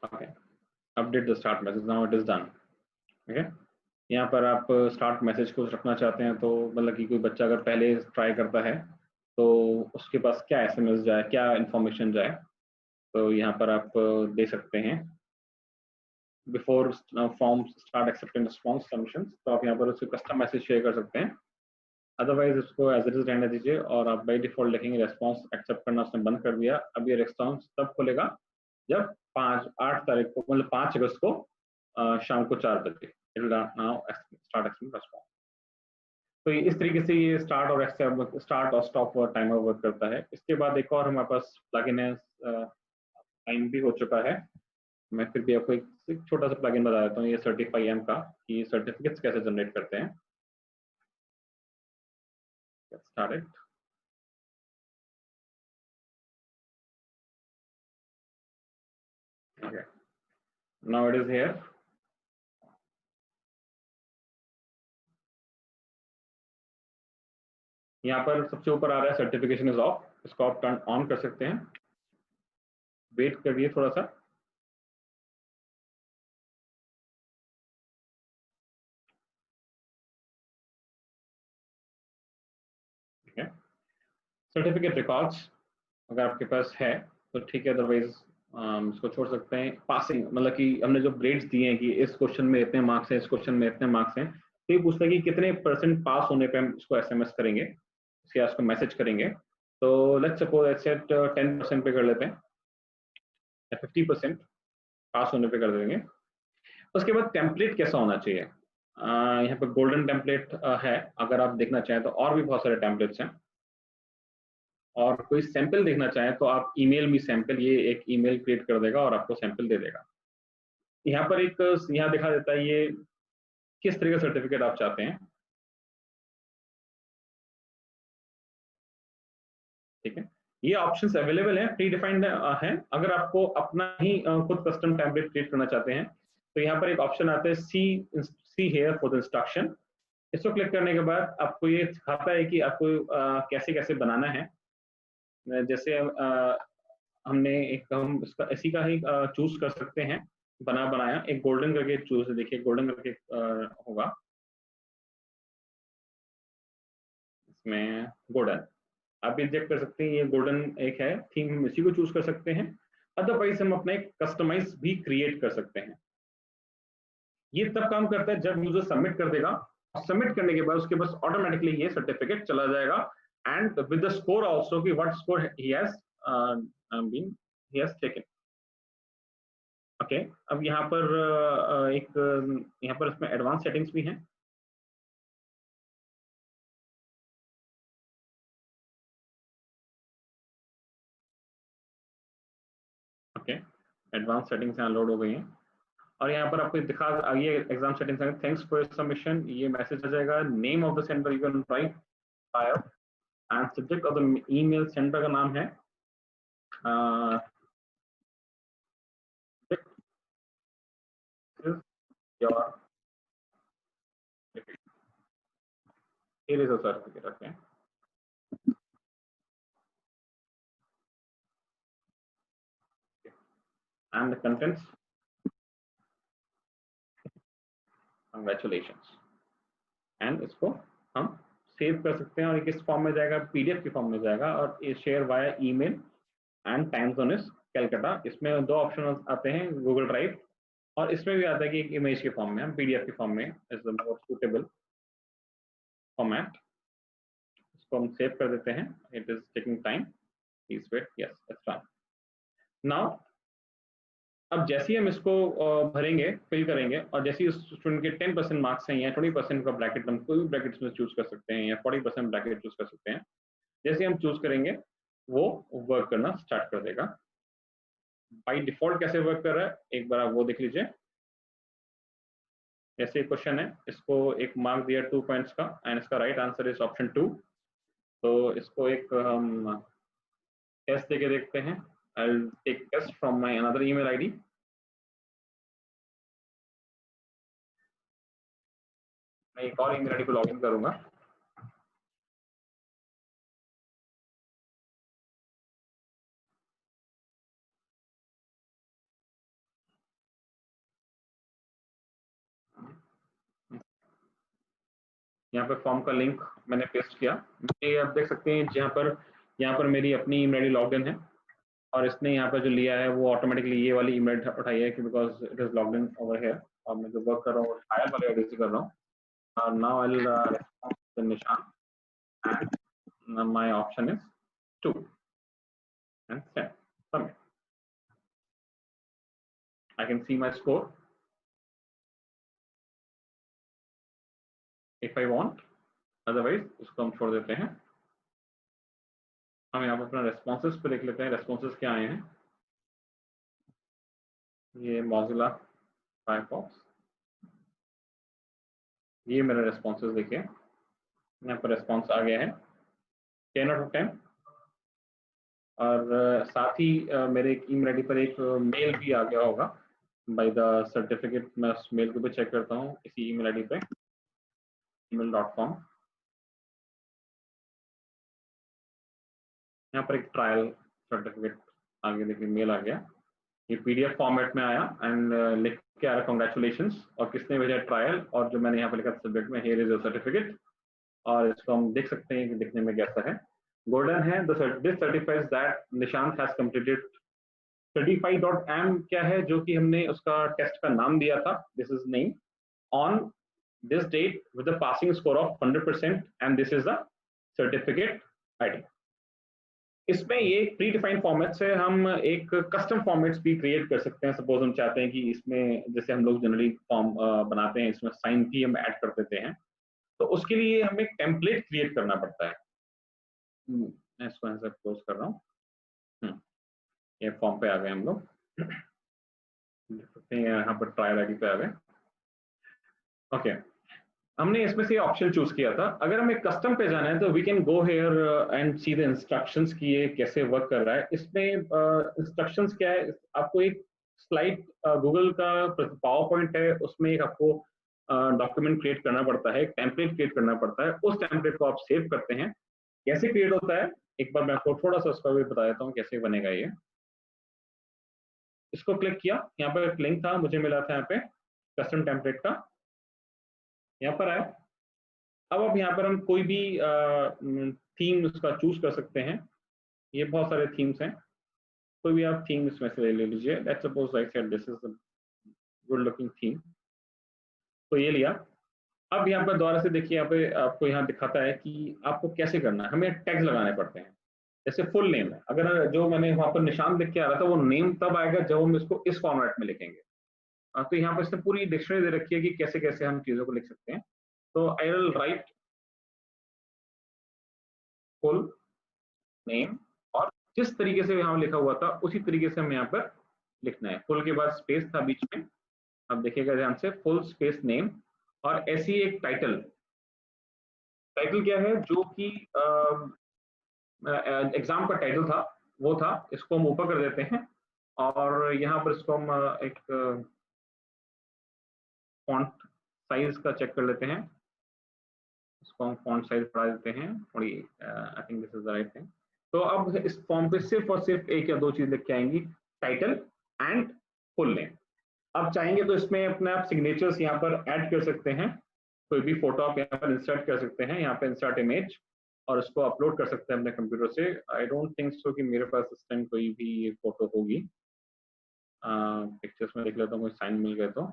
Okay. Update the start message. Now it is done. Okay. यहाँ पर आप start message को रखना चाहते हैं तो मतलब कि कोई बच्चा अगर पहले ट्राई करता है तो उसके पास क्या SMS जाए, क्या इन्फॉर्मेशन जाए, तो यहाँ पर आप दे सकते हैं. Before form start accepting response submissions, तो आप यहाँ पर उसको कस्टम मैसेज शेयर कर सकते हैं. अदरवाइज उसको एज इट इज रहने दीजिए और आप बाई डिफॉल्ट देखेंगे रेस्पॉन्स एक्सेप्ट करना उसने बंद कर दिया. अब ये रेस्पॉन्स तब खुलेगा जब 8 तारीख को, मतलब 5 अगस्त को शाम को 4 बजे. It will now start accepting response. तो इस तरीके से ये स्टार्ट और स्टॉप और टाइमर वर्क करता है. इसके बाद एक और हमारे पास प्लगइन है. टाइम भी हो चुका है. मैं फिर भी आपको एक छोटा सा प्लगइन बता देता हूँ. ये सर्टिफाई एम का कि सर्टिफिकेट्स कैसे जनरेट करते हैं. Get started. Okay. Now it is here. यहाँ पर सबसे ऊपर आ रहा है सर्टिफिकेशन इज ऑफ. इसको आप टर्न ऑन कर सकते हैं. वेट करिए थोड़ा सा. ठीक है. सर्टिफिकेट रिकॉर्ड्स अगर आपके पास है तो ठीक है, अदरवाइज इसको छोड़ सकते हैं. पासिंग मतलब कि हमने जो ग्रेड्स दिए हैं कि इस क्वेश्चन में इतने मार्क्स हैं, इस क्वेश्चन में इतने मार्क्स हैं, तो ये पूछता है कि कितने % पास होने पे हम इसको SMS करेंगे, इसके इसको मैसेज करेंगे. तो लेट्स सपोज ऐसे 10% पे कर लेते हैं या 50% पास होने पे कर देंगे. उसके बाद टेम्पलेट कैसा होना चाहिए. यहाँ पे गोल्डन टेम्पलेट है. अगर आप देखना चाहें तो और भी बहुत सारे टेम्पलेट्स हैं. और कोई सैंपल देखना चाहें तो आप ईमेल में सैंपल, ये एक ईमेल क्रिएट कर देगा और आपको सैंपल दे देगा. यहाँ पर एक यहाँ दिखा देता है ये किस तरह का सर्टिफिकेट आप चाहते हैं. ठीक है. ये ऑप्शंस अवेलेबल हैं, प्री डिफाइंड हैं। अगर आपको अपना ही खुद कस्टम टेम्पलेट क्रिएट करना चाहते हैं तो यहाँ पर एक ऑप्शन आता है see here for the instruction. इसको क्लिक करने के बाद आपको ये सिखाता है कि आपको कैसे कैसे बनाना है। जैसे हमने एक हम इसका इसी का ही चूज कर सकते हैं, बनाया एक गोल्डन करके चूज, देखिए गोल्डन करके होगा इसमें गोल्डन, आप भी चेक कर सकते हैं ये गोल्डन एक है थीम, हम इसी को चूज कर सकते हैं। अदरवाइज हम अपना एक कस्टमाइज भी क्रिएट कर सकते हैं। ये तब काम करता है जब यूजर सबमिट कर देगा, सबमिट करने के बाद उसके पास ऑटोमेटिकली ये सर्टिफिकेट चला जाएगा and with the score also कि what score he has taken. Okay, अब यहाँ पर यहाँ पर इसमें एडवांस सेटिंग्स भी हैं। ओके, एडवांस सेटिंग्स यहाँ लोड हो गई हैं और यहाँ पर आपको दिखा, ये एग्जाम सेटिंग्स है, थैंक्स फॉर योर सबमिशन, ये मैसेज आ जाएगा। Name of the centre you can write fire and subject of the email, centre का नाम है your certificate. Okay, and the contents, congratulations, and इसको हम सेव कर सकते हैं और ये किस फॉर्म में जाएगा, पीडीएफ के फॉर्म में जाएगा और ये share via email and time zone is Calcutta. इसमें दो ऑप्शन आते हैं, गूगल ड्राइव और इसमें भी आता है कि एक इमेज के फॉर्म में, हम पीडीएफ के फॉर्म में is the more suitable format. इसको हम सेव कर देते हैं, it is taking time, please wait, yes it's done now. अब जैसे ही हम इसको भरेंगे, फिल करेंगे और जैसे ही स्टूडेंट के 10% मार्क्स हैं या 20% का ब्रैकेट, हम कोई भी ब्रैकेट में चूज कर सकते हैं या 40% ब्रैकेट चूज कर सकते हैं। जैसे हम चूज करेंगे वो वर्क करना स्टार्ट कर देगा। बाय डिफॉल्ट कैसे वर्क कर रहा है एक बार आप वो देख लीजिए। जैसे क्वेश्चन है, इसको एक मार्क दिया 2 पॉइंट्स का एंड इसका राइट आंसर इज ऑप्शन 2। तो इसको एक हम टेस्ट देके देखते हैं। I'll take test from my another email ID. मैं एक और ईमेल आईडी को लॉगिन करूंगा। यहाँ पे फॉर्म का लिंक मैंने पेस्ट किया, ये आप देख सकते हैं यहाँ पर मेरी अपनी ईमेल आईडी लॉग इन है और इसने यहाँ पर जो लिया है वो ऑटोमेटिकली ये वाली ईमेल उठाई है because it is logged in over here. और मैं जो वर्क कर रहा हूँ फायर वाले आईडी से कर रहा हूँ। Now I will respond to निशान and my option is 2 and send submit. I can see my score if I want, otherwise उसको हम छोड़ देते हैं। हम यहाँ पर अपना रेस्पॉन्सेस पे देख लेते हैं, रेस्पॉन्सेस क्या आए हैं। ये मॉजिला फायरफॉक्स, ये मेरा रेस्पॉन्सेस देखिए, यहाँ पर रेस्पॉन्स आ गया है 10 आउट ऑफ 10। और साथ ही मेरे एक ईमेल आईडी पर एक मेल भी आ गया होगा बाय द सर्टिफिकेट। मैं उस मेल को भी चेक करता हूँ इसी ईमेल आईडी पे, email.com। यहाँ पर एक ट्रायल सर्टिफिकेट आगे देखिए मेल आ गया, ये पीडीएफ फॉर्मेट में आया एंड लिख के आ रहा कांग्रेचुलेशंस और किसने भेजा ट्रायल, और जो मैंने यहाँ पर लिखा सब्जेक्ट में हियर इज योर सर्टिफिकेट। और इसको हम देख सकते हैं कि दिखने में कैसा है, गोल्डन है। This certifies that Nishant has completed certify.m क्या है, जो कि हमने उसका टेस्ट का नाम दिया था, this is name on this date with the passing score of 100% and this is the certificate ID. इसमें ये प्री डिफाइंड फॉर्मेट से हम एक कस्टम फॉर्मेट्स भी क्रिएट कर सकते हैं। सपोज हम चाहते हैं कि इसमें जैसे हम लोग जनरली फॉर्म बनाते हैं, इसमें साइन भी हम ऐड कर देते हैं, तो उसके लिए हमें एक टेम्पलेट क्रिएट करना पड़ता है। मैं इसको यहाँ से क्लोज कर रहा हूँ। ये फॉर्म पे आ गए हम लोग, देख सकते हैं यहाँ पर ट्रायल आईडी पे आ गए। ओके, हमने इसमें से ऑप्शन चूज किया था। अगर हमें कस्टम पे जाना है तो we can go here and see the instructions की ये कैसे वर्क कर रहा है। इसमें इंस्ट्रक्शंस क्या है, आपको एक स्लाइड गूगल का पावर पॉइंट है, उसमें एक आपको डॉक्यूमेंट क्रिएट करना पड़ता है, एक टेम्पलेट क्रिएट करना पड़ता है। उस टेम्पलेट को आप सेव करते हैं। कैसे क्रिएट होता है एक बार मैं आपको थोड़ा सा उसका भी बता देता हूँ कैसे बनेगा ये। इसको क्लिक किया, यहाँ पर एक लिंक था मुझे मिला था यहाँ पे कस्टम टेम्पलेट का, यहाँ पर आए। अब यहाँ पर हम कोई भी थीम उसका चूज कर सकते हैं। ये बहुत सारे थीम्स हैं, कोई भी आप थीम इसमें से ले लीजिए। Let's suppose like said this is good looking theme, तो ये लिया। अब यहाँ पर दोबारा से देखिए, यहाँ पे आपको यहाँ दिखाता है कि आपको कैसे करना है। हमें टैग्स लगाने पड़ते हैं। जैसे फुल नेम है, अगर जो मैंने वहां पर निशान लिख के आ रहा था वो नेम तब आएगा जब हम इसको इस फॉर्मेट में लिखेंगे। तो यहाँ पर इसने पूरी डिक्शनरी दे रखी है कि कैसे कैसे हम चीजों को लिख सकते हैं। तो I will write full name, और जिस तरीके से यहाँ लिखा हुआ था उसी तरीके से हमें यहाँ पर लिखना है। फुल के बाद स्पेस था बीच में, अब देखिएगा ध्यान से, फुल स्पेस नेम, और ऐसी एक टाइटल। टाइटल क्या है, जो कि एग्जाम का टाइटल था वो था। इसको हम ऊपर कर देते हैं, और यहाँ पर इसको हम एक फॉन्ट साइज का चेक कर लेते हैं। इसको हम फॉन्ट साइज बढ़ा देते हैं थोड़ी। I think this is the right thing. तो अब इस फॉर्म पे सिर्फ और सिर्फ एक या दो चीज लिख के आएंगी, टाइटल एंड फुल नेम। आप चाहेंगे तो इसमें अपने आप सिग्नेचर्स यहाँ पर ऐड कर सकते हैं। कोई भी फोटो आप यहाँ पर इंसर्ट कर सकते हैं, यहाँ पे इंसर्ट इमेज, और उसको अपलोड कर सकते हैं अपने कंप्यूटर से। आई डोंट थिंक सो कि मेरे पास इस टाइम कोई भी फोटो होगी। पिक्चर्स में देख लेता हूँ, कोई साइन मिल गए तो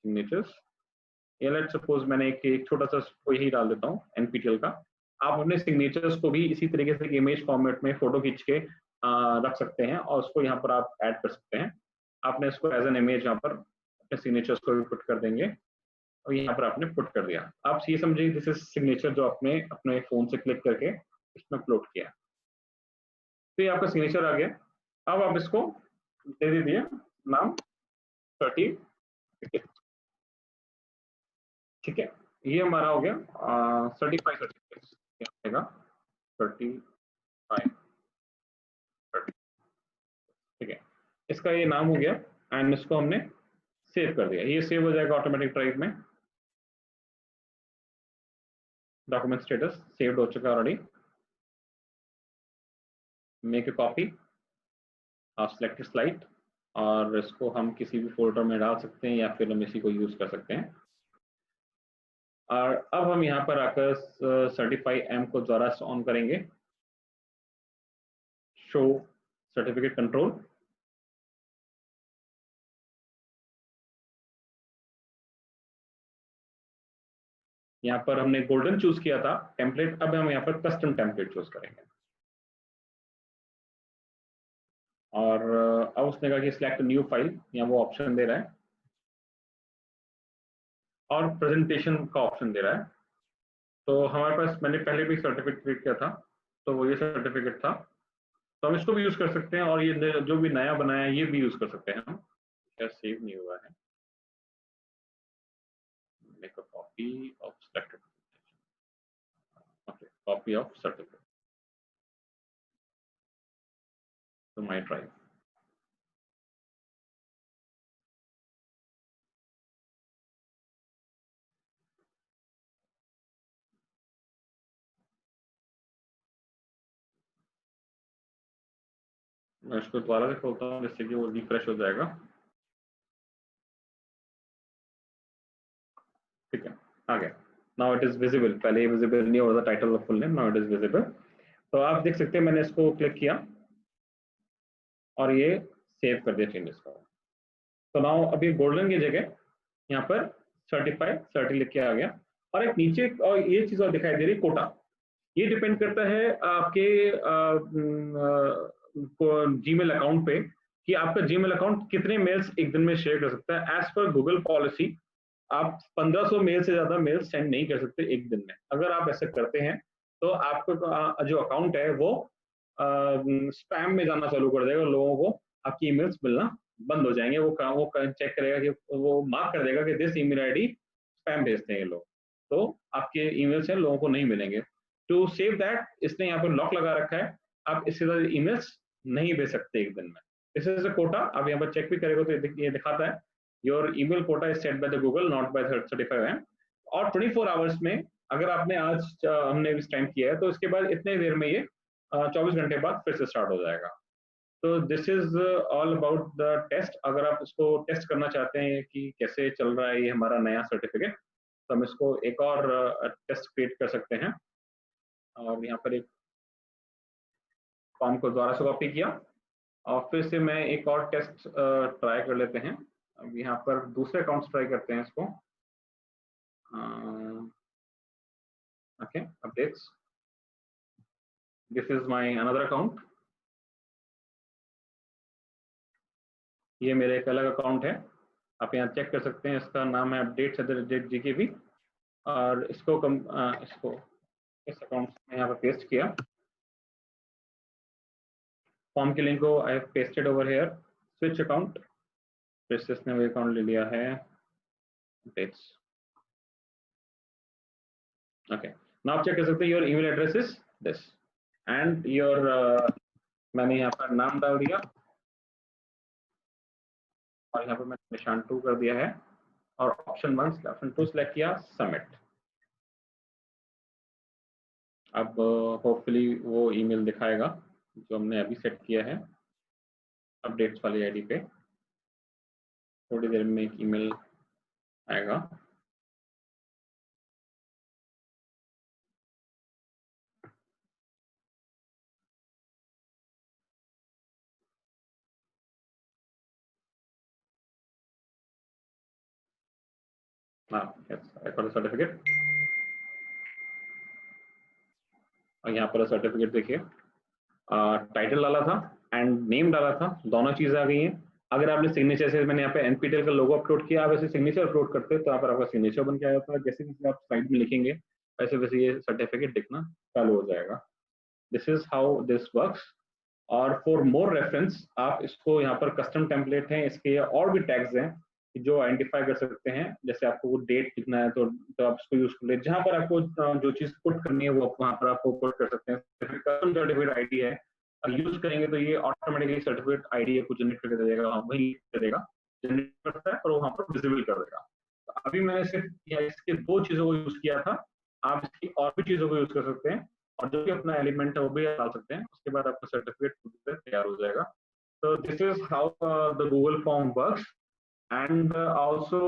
सिग्नेचर्स। या लेट्स सपोज मैंने एक छोटा सा कोई ही डाल देता हूँ एनपीटीएल का। आप अपने सिग्नेचर्स को भी इसी तरीके से इमेज फॉर्मेट में फोटो खींच के रख सकते हैं, और उसको यहाँ पर आप ऐड कर सकते हैं। आपने इसको एज एन इमेज यहाँ पर अपने सिग्नेचर्स को भी पुट कर देंगे, और यहाँ पर आपने पुट कर दिया। आप ये समझिए दिस इज सिग्नेचर जो आपने अपने फोन से क्लिक करके इसमें अपलोड किया। तो ये आपका सिग्नेचर आ गया। अब आप इसको दे दीजिए नाम सर्टिफिकेट। ठीक है, ये हमारा हो गया सर्टिफाइड सर्टिफिकेट। सर्टिफाइड, ठीक है, इसका ये नाम हो गया। एंड इसको हमने सेव कर दिया, ये सेव हो जाएगा ऑटोमेटिक ड्राइव में। डॉक्यूमेंट स्टेटस सेव्ड हो चुका already. Make a copy of selected slide, और इसको हम किसी भी फोल्डर में डाल सकते हैं, या फिर हम इसी को यूज कर सकते हैं। और अब हम यहाँ पर आकर सर्टिफाई एम को दोबारा से ऑन करेंगे, शो सर्टिफिकेट कंट्रोल। यहाँ पर हमने गोल्डन चूज किया था टेम्पलेट, अब हम यहाँ पर कस्टम टेम्पलेट चूज करेंगे। और अब उसने कहा कि सिलेक्ट न्यू फाइल, यहाँ वो ऑप्शन दे रहा है, और प्रेजेंटेशन का ऑप्शन दे रहा है। तो हमारे पास मैंने पहले भी सर्टिफिकेट क्रिएट किया था, तो वो ये सर्टिफिकेट था, तो हम इसको भी यूज कर सकते हैं। और ये जो भी नया बनाया है ये भी यूज कर सकते हैं हम। क्या सेव नहीं हुआ है, make a copy of selected, okay, copy of certificate to my drive. मैं इसको दोबारा से खोलता हूँ जिससे कि वो रिफ्रेश हो जाएगा। ठीक है, आ गया। नाउ इट इज विजिबल, पहले ये विजिबल नहीं हो रहा था title of full name, now it is visible. तो आप देख सकते हैं मैंने इसको क्लिक किया और ये सेव कर दिया चेंजेस को। तो नाउ अभी गोल्डन की जगह यहाँ पर सर्टिफाइड सर्टी लिख के आ गया। और एक नीचे और ये चीज और दिखाई दे रही है, कोटा। ये डिपेंड करता है आपके जीमेल अकाउंट पे, कि आपका जीमेल अकाउंट कितने मेल्स एक दिन में शेयर कर सकता है। एज पर गूगल पॉलिसी आप 1500 मेल से ज्यादा मेल सेंड नहीं कर सकते एक दिन में। अगर आप ऐसे करते हैं तो आपका जो अकाउंट है वो स्पैम में जाना चालू कर देगा, लोगों को आपकी ईमेल्स मिलना बंद हो जाएंगे। वो चेक करेगा कि वो मार्क कर देगा कि दिस ईमेल आईडी स्पैम भेजते हैं ये लोग। तो आपके ईमेल्स हैं लोगों को नहीं मिलेंगे। टू सेव दैट इसने यहाँ पर लॉक लगा रखा है, आप इससे ज़्यादा ईमेल्स नहीं भेज सकते एक दिन में। दिस इज अ कोटा, आप यहाँ पर चेक भी करेंगे तो ये दिखाता है your email quota is set by the Google not by 35 M. और 24 आवर्स में अगर आपने आज हमने इस टाइम किया है तो इसके बाद इतने देर में ये 24 घंटे बाद फिर से स्टार्ट हो जाएगा। तो this is all about the test. अगर आप इसको टेस्ट करना चाहते हैं कि कैसे चल रहा है ये हमारा नया सर्टिफिकेट, तो हम इसको एक और टेस्ट क्रिएट कर सकते हैं। और यहाँ पर एक फॉर्म को दोबारा से कॉपी किया और फिर से मैं एक और टेस्ट ट्राई कर लेते हैं। अब यहाँ पर दूसरे अकाउंट्स ट्राई करते हैं इसको। Okay, updates, this is my another account. ये मेरा एक अलग अकाउंट है, आप यहाँ चेक कर सकते हैं, इसका नाम है updates@gkv। और इसको इस अकाउंट में यहाँ पर पेस्ट किया। फॉर्म के लिंक को I have pasted over here, switch account, फिर से इसने वो अकाउंट ले लिया है अपडेट्स। ओके, नाउ आप चेक कर सकते हैं your email address is this and your मैंने यहाँ पर नाम डाल दिया और यहाँ पर मैंने निशान 2 कर दिया है और ऑप्शन 1 ऑप्शन 2 सेलेक्ट किया, सबमिट। अब होपफुली वो ईमेल दिखाएगा जो हमने अभी सेट किया है अपडेट्स वाली आईडी पे। थोड़ी देर में एक ईमेल आएगा। हाँ, यस, फॉर सर्टिफिकेट। और यहाँ पर सर्टिफिकेट देखिए, टाइटल डाला था एंड नेम डाला था, दोनों चीजें आ गई हैं। अगर आपने सिग्नेचर से, मैंने यहाँ पे एनपीटीएल का लोगो अपलोड किया, आप ऐसे सिग्नेचर अपलोड करते हैं तो यहाँ पर आपका सिग्नेचर बन के आ जाता है। जैसे जैसे आप स्लाइड में लिखेंगे वैसे वैसे ये सर्टिफिकेट दिखना चालू हो जाएगा। This is how this works. और फॉर मोर रेफरेंस आप इसको, यहाँ पर कस्टम टेम्पलेट हैं इसके और भी टैग्स हैं जो आइडेंटिफाई कर सकते हैं। जैसे आपको वो डेट लिखना है तो आप इसको यूज कर ले, जहाँ पर आपको जो चीज पुट करनी है वो वहाँ पर आपको पुट कर सकते हैं। कस्टम सर्टिफिकेट आईडी है, यूज करेंगे तो ये ऑटोमेटिकली सर्टिफिकेट आईडी है कुछ जनरेट करके दे देगा, वही करेगा, जनरेट करता है और वहाँ पर विजिबल कर देगा। तो अभी मैंने सिर्फ इसके 2 चीजों को यूज किया था, आप इसकी और भी चीजों को यूज कर सकते हैं और जो भी अपना एलिमेंट है वो भी डाल सकते हैं। उसके बाद आपका सर्टिफिकेट तैयार हो जाएगा। तो this is how the Google form works. And also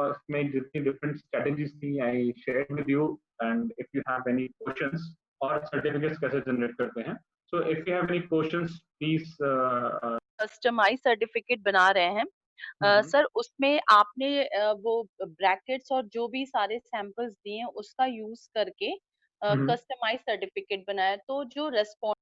इसमें जितनी डिफरेंट स्ट्रेटेजीज थी I share with you. And if you have any questions और सर्टिफिकेट्स कैसे जनरेट करते हैं, so if you have any questions please. Customize certificate बना रहे हैं सर, उसमें आपने वो ब्रैकेट्स और जो भी सारे सैंपल्स दिए हैं उसका यूज करके कस्टमाइज सर्टिफिकेट बनाया, तो जो रेस्पॉन्स